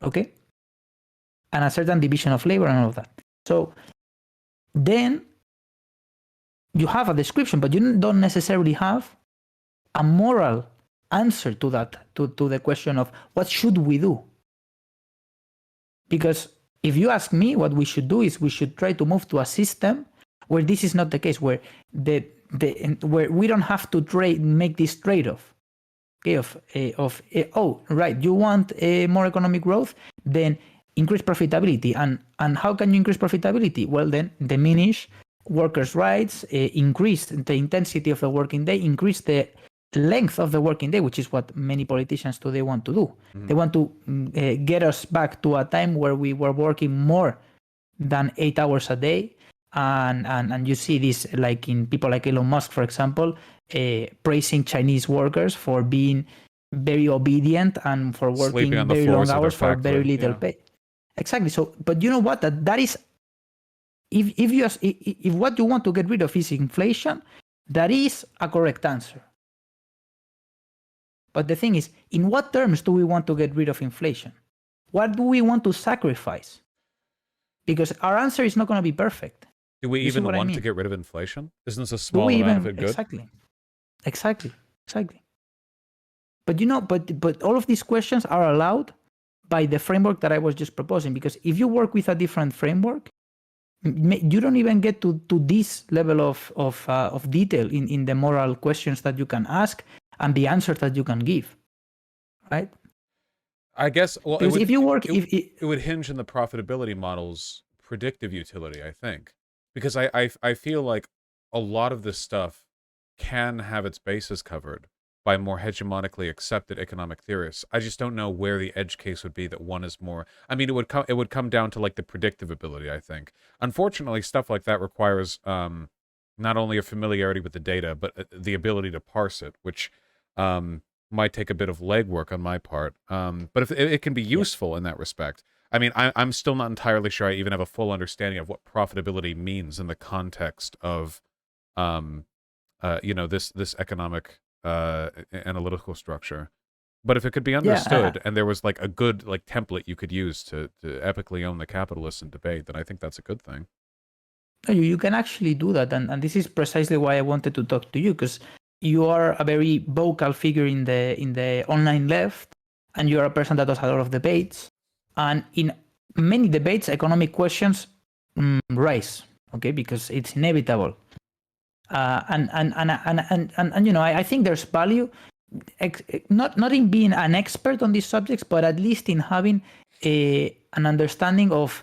Okay? And a certain division of labor and all of that. So then you have a description, but you don't necessarily have a moral answer to that, to the question of what should we do? Because if you ask me, what we should do is we should try to move to a system where this is not the case, where where we don't have to make this trade-off. Okay, oh, right, you want more economic growth, then increase profitability. And how can you increase profitability? Well, then diminish workers' rights, increase the intensity of the working day, increase the length of the working day, which is what many politicians today want to do. Mm-hmm. They want to get us back to a time where we were working more than 8 hours a day. And you see this like in people like Elon Musk, for example, praising Chinese workers for being very obedient and for working very long hours for very little pay. Exactly. So, but you know what? That is, if what you want to get rid of is inflation, that is a correct answer. But the thing is, in what terms do we want to get rid of inflation? What do we want to sacrifice? Because our answer is not going to be perfect. Do we even want to get rid of inflation? Isn't this a small amount of it good? Exactly. But you know, but all of these questions are allowed by the framework that I was just proposing. Because if you work with a different framework, you don't even get to this level of detail in the moral questions that you can ask and the answers that you can give, right? I guess, well, because if you work, it would hinge on the profitability model's predictive utility, I think. Because I feel like a lot of this stuff can have its bases covered by more hegemonically accepted economic theorists. I just don't know where the edge case would be that one is more. I mean, it would come down to like the predictive ability, I think. Unfortunately, stuff like that requires not only a familiarity with the data, but the ability to parse it, which might take a bit of legwork on my part. But if it can be useful in that respect. I mean, I'm still not entirely sure I even have a full understanding of what profitability means in the context of, this economic analytical structure. But if it could be understood and there was like a good like template you could use to epically own the capitalists in debate, then I think that's a good thing. You can actually do that, and this is precisely why I wanted to talk to you, because you are a very vocal figure in the online left, and you are a person that does a lot of debates, and in many debates, economic questions rise, okay, because it's inevitable. And you know, I think there's value, not in being an expert on these subjects, but at least in having an understanding of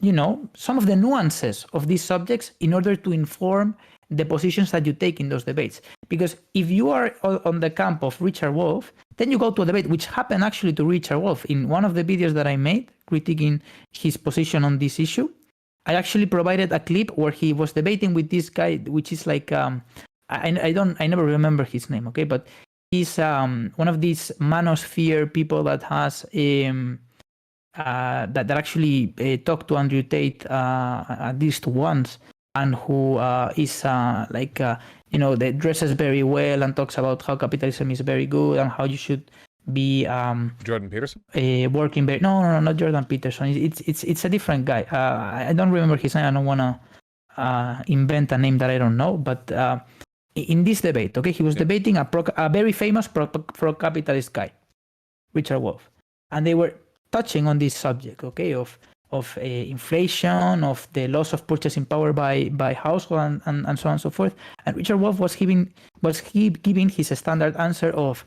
you know, some of the nuances of these subjects in order to inform the positions that you take in those debates. Because if you are on the camp of Richard Wolff, then you go to a debate, which happened actually to Richard Wolff. In one of the videos that I made critiquing his position on this issue, I actually provided a clip where he was debating with this guy, which is like I never remember his name, okay, but he's one of these manosphere people that has that actually talked to Andrew Tate at least once, and who is like you know, that dresses very well and talks about how capitalism is very good and how you should be Jordan Peterson? Working very no, not Jordan Peterson. It's a different guy. I don't remember his name. I don't want to invent a name that I don't know. But in this debate, okay, he was debating a very famous pro-capitalist guy, Richard Wolff, and they were touching on this subject, okay, of inflation, of the loss of purchasing power by household, and so on and so forth. And Richard Wolff was giving his standard answer of,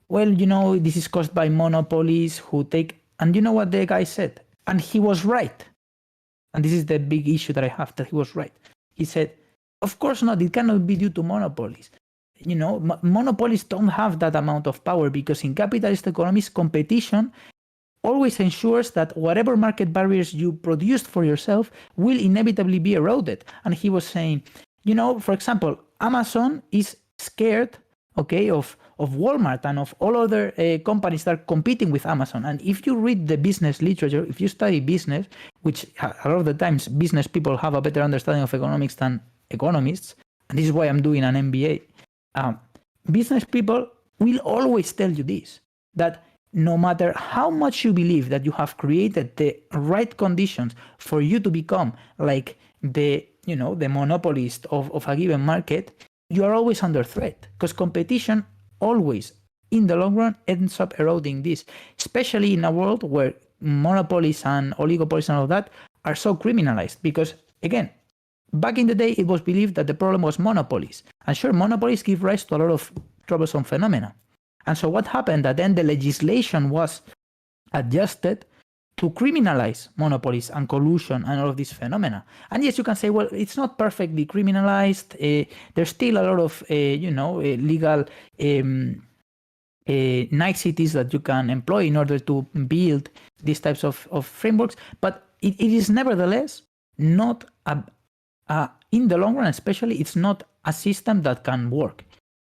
well, you know, this is caused by monopolies who take, and you know what the guy said? And he was right. And this is the big issue that I have, that he was right. He said, of course not, it cannot be due to monopolies. You know, monopolies don't have that amount of power, because in capitalist economies, competition always ensures that whatever market barriers you produced for yourself will inevitably be eroded. And he was saying, you know, for example, Amazon is scared, okay, of Walmart and of all other companies that are competing with Amazon. And if you read the business literature, if you study business, which a lot of the times business people have a better understanding of economics than economists, and this is why I'm doing an MBA, business people will always tell you this, that no matter how much you believe that you have created the right conditions for you to become like the, you know, the monopolist of a given market, you are always under threat, because competition always, in the long run, ends up eroding this, especially in a world where monopolies and oligopolies and all that are so criminalized. Because, again, back in the day, it was believed that the problem was monopolies. And sure, monopolies give rise to a lot of troublesome phenomena. And so what happened, that then the legislation was adjusted to criminalize monopolies and collusion and all of these phenomena. And yes, you can say, well, it's not perfectly criminalized. There's still a lot of, you know, legal niceties that you can employ in order to build these types of frameworks. But it is nevertheless not, in the long run especially, it's not a system that can work.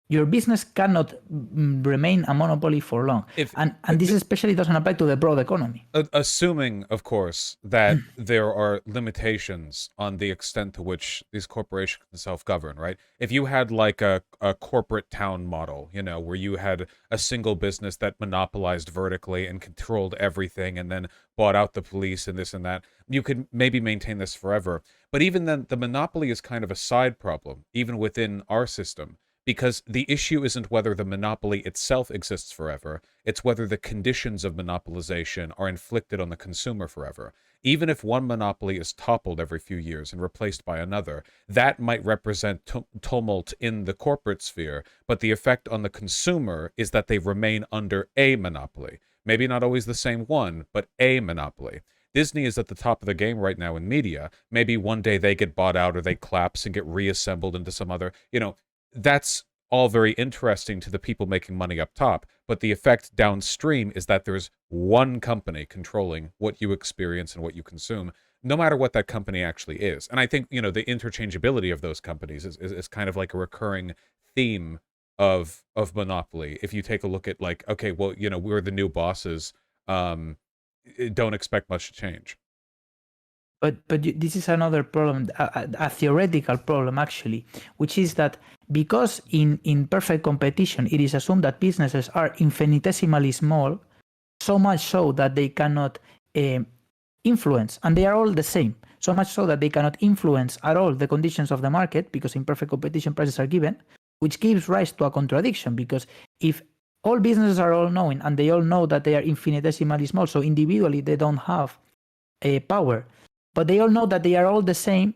Your business cannot remain a monopoly for long. And this especially doesn't apply to the broad economy. Assuming, of course, that there are limitations on the extent to which these corporations can self-govern, right? If you had like a corporate town model, you know, where you had a single business that monopolized vertically and controlled everything and then bought out the police and this and that, you could maybe maintain this forever. But even then, the monopoly is kind of a side problem, even within our system. Because the issue isn't whether the monopoly itself exists forever, it's whether the conditions of monopolization are inflicted on the consumer forever. Even if one monopoly is toppled every few years and replaced by another, that might represent tumult in the corporate sphere, but the effect on the consumer is that they remain under a monopoly. Maybe not always the same one, but a monopoly. Disney is at the top of the game right now in media. Maybe one day they get bought out or they collapse and get reassembled into some other, you know, that's all very interesting to the people making money up top, but the effect downstream is that there's one company controlling what you experience and what you consume, no matter what that company actually is. And I think, you know, the interchangeability of those companies is kind of like a recurring theme of monopoly. If you take a look at like, okay, well, you know, we're the new bosses, don't expect much to change. But this is another problem, a theoretical problem actually, which is that because in perfect competition, it is assumed that businesses are infinitesimally small, so much so that they cannot influence, and they are all the same. so much so that they cannot influence at all the conditions of the market, because in perfect competition prices are given, which gives rise to a contradiction. Because if all businesses are all knowing and they all know that they are infinitesimally small, so individually they don't have a power, but they all know that they are all the same,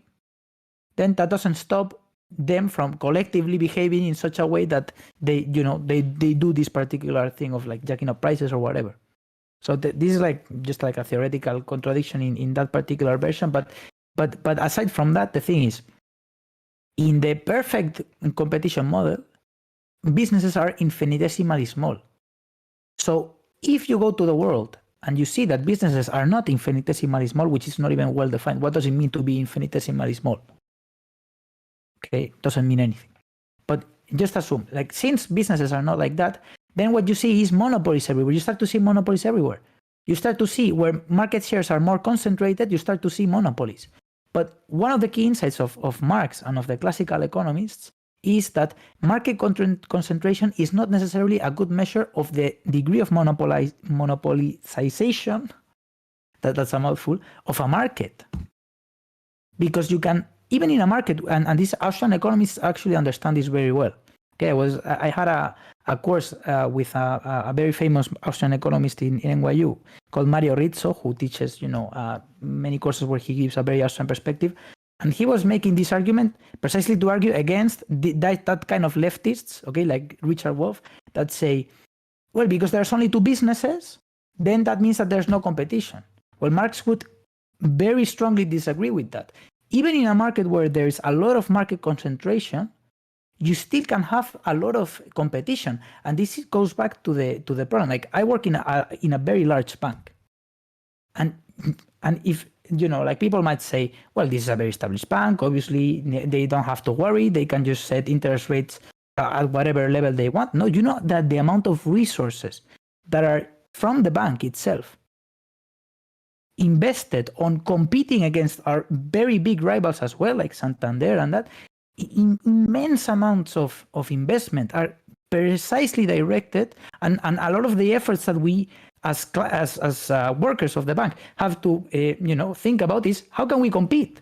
then that doesn't stop them from collectively behaving in such a way that they do this particular thing of like jacking up prices or whatever. So this is like just like a theoretical contradiction in that particular version. But aside from that, the thing is, in the perfect competition model, businesses are infinitesimally small. So if you go to the world and you see that businesses are not infinitesimally small, which is not even well defined, what does it mean to be infinitesimally small? Okay, doesn't mean anything. But just assume, like, since businesses are not like that, then what you see is monopolies everywhere. You start to see monopolies everywhere. You start to see where market shares are more concentrated, you start to see monopolies. But one of the key insights of Marx and of the classical economists is that market concentration is not necessarily a good measure of the degree of monopolization, that's a mouthful, of a market. Because you can, even in a market, and these Austrian economists actually understand this very well. Okay, I had a course with a very famous Austrian economist in NYU called Mario Rizzo, who teaches many courses where he gives a very Austrian perspective, and he was making this argument precisely to argue against that kind of leftists, okay, like Richard Wolff, that say, well, because there's only two businesses, then that means that there's no competition. Well, Marx would very strongly disagree with that. Even in a market where there is a lot of market concentration, you still can have a lot of competition, and this goes back to the problem. Like, I work in a very large bank, and if like, people might say, well, this is a very established bank. Obviously, they don't have to worry. They can just set interest rates at whatever level they want. No, you know that the amount of resources that are from the bank itself invested on competing against our very big rivals as well, like Santander and that, immense amounts of investment are precisely directed, and a lot of the efforts that we as workers of the bank have to think about is, how can we compete?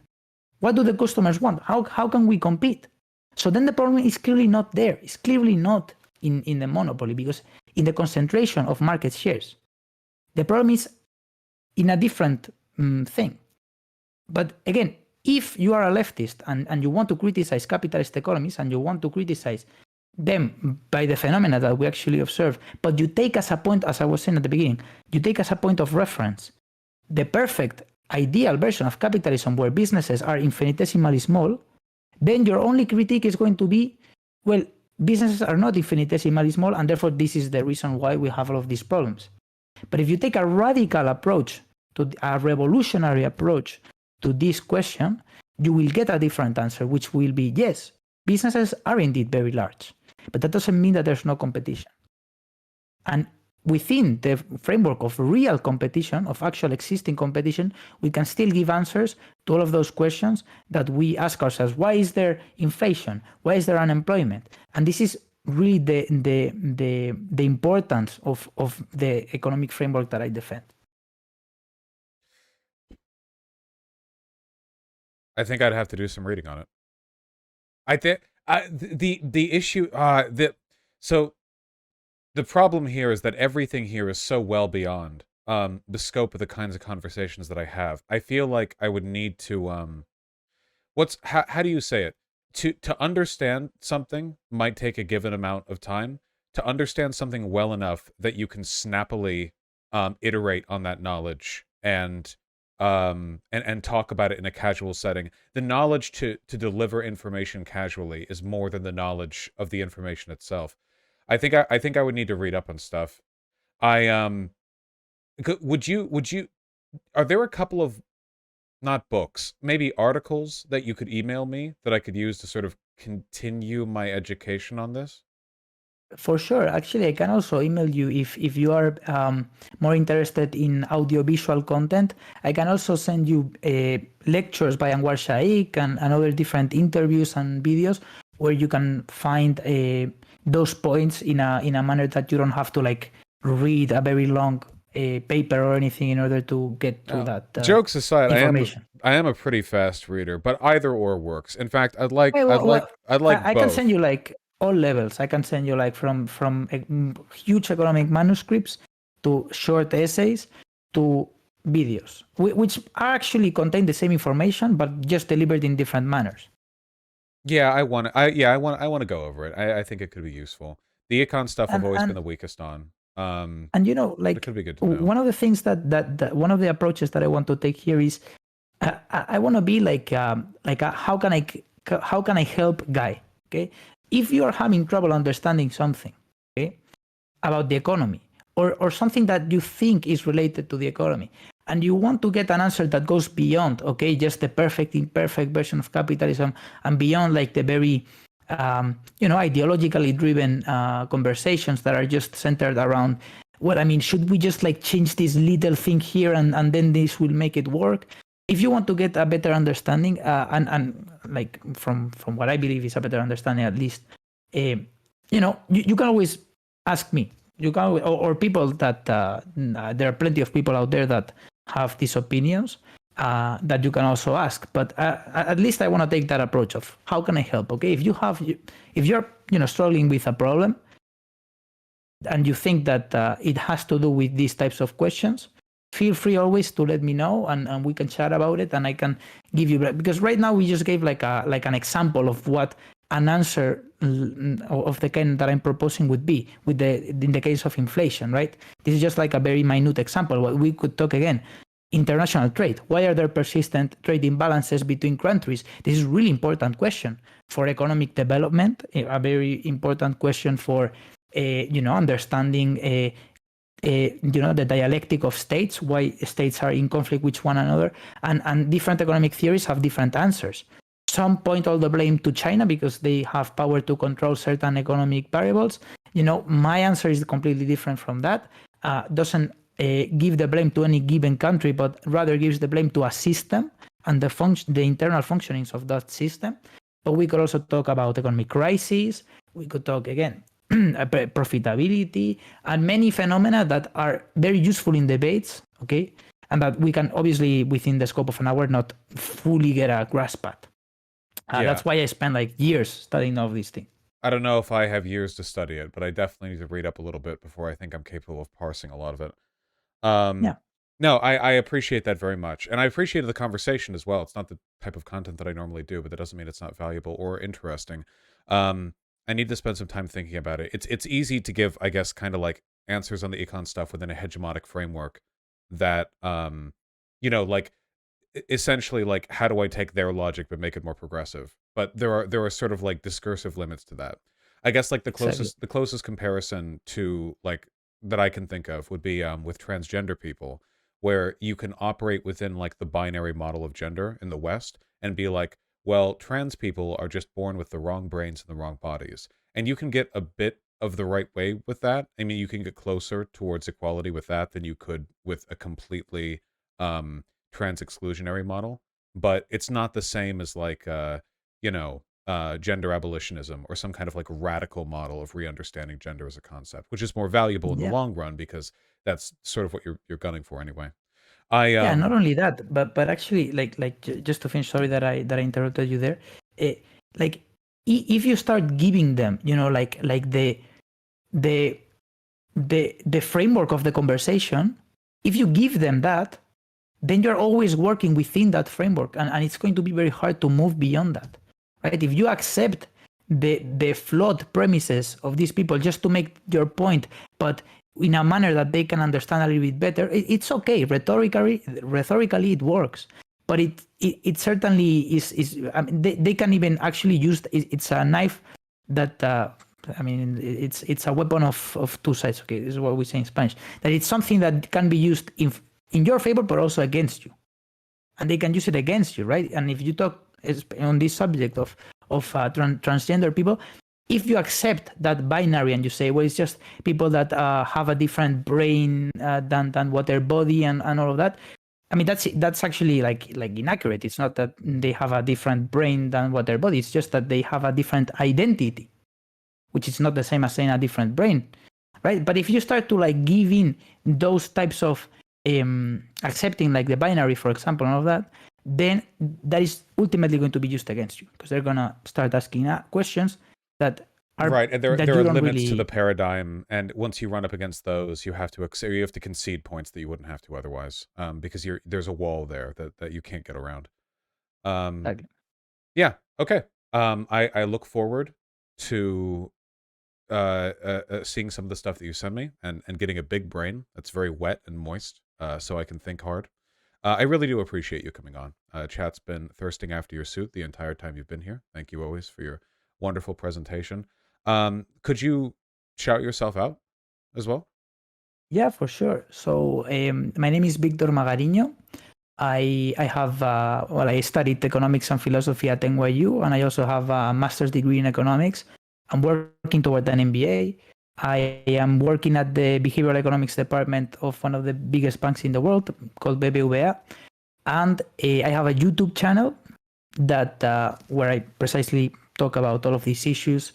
What do the customers want? How can we compete? So then the problem is clearly not there. It's clearly not in the monopoly, because in the concentration of market shares, the problem is in a different thing. But again, if you are a leftist and you want to criticize capitalist economies and you want to criticize them by the phenomena that we actually observe, but you take as a point, as I was saying at the beginning, you take as a point of reference the perfect ideal version of capitalism where businesses are infinitesimally small, then your only critique is going to be, well, businesses are not infinitesimally small, and therefore this is the reason why we have all of these problems. But if you take a radical approach, to a revolutionary approach to this question, you will get a different answer, which will be, yes, businesses are indeed very large, but that doesn't mean that there's no competition. And within the framework of real competition, of actual existing competition, we can still give answers to all of those questions that we ask ourselves. Why is there inflation? Why is there unemployment? And this is really the importance of the economic framework that I defend. I think I'd have to do some reading on it. I think the issue so the problem here is that everything here is so well beyond the scope of the kinds of conversations that I have. I feel like I would need to how do you say it? To understand something might take a given amount of time. To understand something well enough that you can snappily iterate on that knowledge and talk about it in a casual setting. The knowledge to deliver information casually is more than the knowledge of the information itself. I think I would need to read up on stuff. Would you are there a couple of, not books, maybe articles that you could email me that I could use to sort of continue my education on this? For sure. Actually, I can also email you if you are more interested in audiovisual content. I can also send you lectures by Anwar Shaikh and other different interviews and videos where you can find those points in a manner that you don't have to like read a very long paper or anything in order to get to that jokes aside, information. I am a pretty fast reader, but either or works. In fact, I'd like I can both. send you like all levels. I can send you like from huge economic manuscripts to short essays to videos, which are actually contain the same information but just delivered in different manners. Yeah, I want to go over it. I think it could be useful. The econ stuff I've always been the weakest on. And you know, It like could be good to know. one of the things that one of the approaches that I want to take here is I want to be like a how can I help guy. Okay, if you are having trouble understanding something, okay, about the economy or something that you think is related to the economy, and you want to get an answer that goes beyond, okay, just the perfect imperfect version of capitalism and beyond like the very ideologically driven conversations that are just centered around what I mean, should we just like change this little thing here and then this will make it work? If you want to get a better understanding and like from what I believe is a better understanding at least, you can always ask me. You can or people that there are plenty of people out there that have these opinions that you can also ask. But at least I want to take that approach of how can I help? Okay, if you're struggling with a problem and you think that it has to do with these types of questions, feel free always to let me know and we can chat about it and I can give you, because right now we just gave like an example of what an answer of the kind that I'm proposing would be in the case of inflation, right? This is just like a very minute example. What we could talk again. International trade. Why are there persistent trade imbalances between countries? This is a really important question for economic development, a very important question for understanding the dialectic of states, why states are in conflict with one another, and different economic theories have different answers. Some point all the blame to China because they have power to control certain economic variables. My answer is completely different from that. Doesn't give the blame to any given country, but rather gives the blame to a system and the internal functionings of that system. But we could also talk about economic crises. We could talk again profitability and many phenomena that are very useful in debates, okay, and that we can obviously within the scope of an hour not fully get a grasp at. That's why I spent like years studying all these things. I don't know if I have years to study it, but I definitely need to read up a little bit before I think I'm capable of parsing a lot of it. Yeah. No, I appreciate that very much. And I appreciated the conversation as well. It's not the type of content that I normally do, but that doesn't mean it's not valuable or interesting. I need to spend some time thinking about it. It's easy to give, I guess, kind of like answers on the econ stuff within a hegemonic framework that, like essentially like how do I take their logic but make it more progressive? But there are sort of like discursive limits to that. I guess like the closest comparison to like that I can think of would be with transgender people, where you can operate within like the binary model of gender in the West and be like, well, trans people are just born with the wrong brains and the wrong bodies. And you can get a bit of the right way with that. I mean, you can get closer towards equality with that than you could with a completely trans exclusionary model. But it's not the same as like, gender abolitionism or some kind of like radical model of re-understanding gender as a concept, which is more valuable in the long run because that's sort of what you're gunning for anyway. Not only that, but actually, just to finish. Sorry that I interrupted you there. Like, if you start giving them, like the framework of the conversation, if you give them that, then you're always working within that framework, and it's going to be very hard to move beyond that, right? If you accept the flawed premises of these people just to make your point, but in a manner that they can understand a little bit better, it's okay. Rhetorically it works, but it certainly is. I mean, they can even actually use it's a knife that. It's a weapon of two sides. Okay, this is what we say in Spanish. That it's something that can be used in your favor, but also against you, and they can use it against you, right? And if you talk on this subject of transgender people, if you accept that binary and you say, well, it's just people that have a different brain than what their body and all of that. I mean, that's actually like inaccurate. It's not that they have a different brain than what their body. It's just that they have a different identity, which is not the same as saying a different brain, right? But if you start to like give in those types of accepting like the binary, for example, and all of that, then that is ultimately going to be used against you, because they're gonna start asking questions that are right, and that there you are don't limits to really the paradigm, and once you run up against those, you have to concede points that you wouldn't have to otherwise, because there's a wall there that you can't get around. like. Yeah, okay. I look forward to seeing some of the stuff that you send me, and getting a big brain that's very wet and moist, so I can think hard. I really do appreciate you coming on. Chat's been thirsting after your suit the entire time you've been here. Thank you always for your wonderful presentation. Could you shout yourself out as well? Yeah, for sure. So my name is Victor Magariño. I have I studied economics and philosophy at NYU, and I also have a master's degree in economics. I'm working toward an MBA. I am working at the behavioral economics department of one of the biggest banks in the world called BBVA, and I have a YouTube channel that where I precisely talk about all of these issues,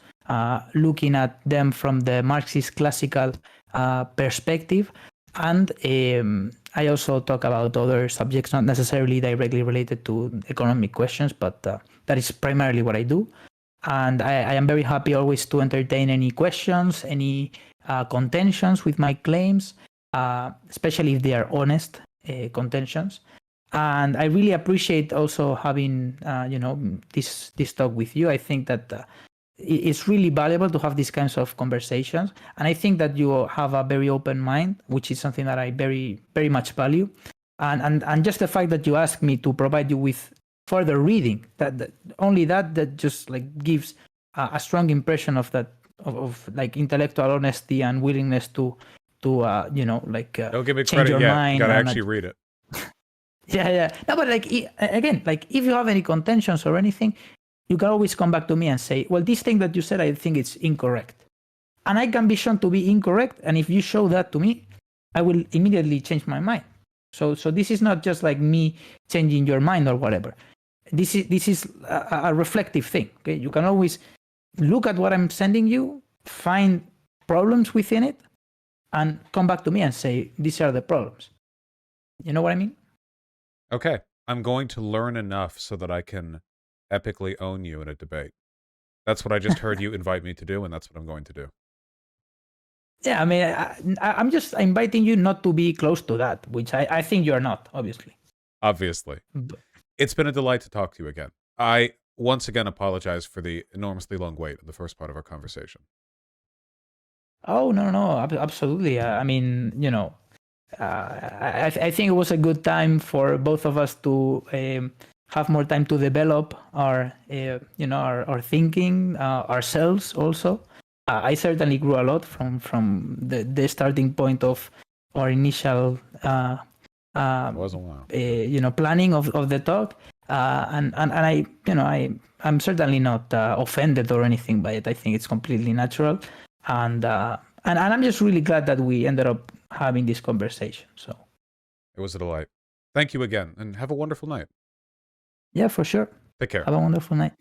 looking at them from the Marxist classical perspective. And I also talk about other subjects, not necessarily directly related to economic questions, but that is primarily what I do. And I am very happy always to entertain any questions, any contentions with my claims, especially if they are honest contentions. And I really appreciate also having this talk with you. I think that it's really valuable to have these kinds of conversations, and I think that you have a very open mind, which is something that I very very much value. And just the fact that you asked me to provide you with further reading, that only that just like gives a strong impression of that of like intellectual honesty and willingness to Don't give me change credit your yet. mind. Gotta And actually read it. yeah. No, but like again, like if you have any contentions or anything, you can always come back to me and say, well, this thing that you said, I think it's incorrect. And I can be shown to be incorrect. And if you show that to me, I will immediately change my mind. So this is not just like me changing your mind or whatever. This is a reflective thing. Okay, you can always look at what I'm sending you, find problems within it, and come back to me and say, these are the problems. You know what I mean? Okay, I'm going to learn enough so that I can epically own you in a debate. That's what I just heard you invite me to do, and that's what I'm going to do. Yeah, I mean, I'm just inviting you not to be close to that, which I think you're not, obviously. Obviously. But, It's been a delight to talk to you again. I once again apologize for the enormously long wait in the first part of our conversation. oh, no, absolutely. I mean, I think it was a good time for both of us to have more time to develop our thinking, ourselves also. I certainly grew a lot from the starting point of our initial It was a while. planning of the talk, and I'm certainly not offended or anything by it. I think it's completely natural, and I'm just really glad that we ended up having this conversation. So It was a delight. Thank you again, and have a wonderful night. yeah, for sure. Take care. Have a wonderful night.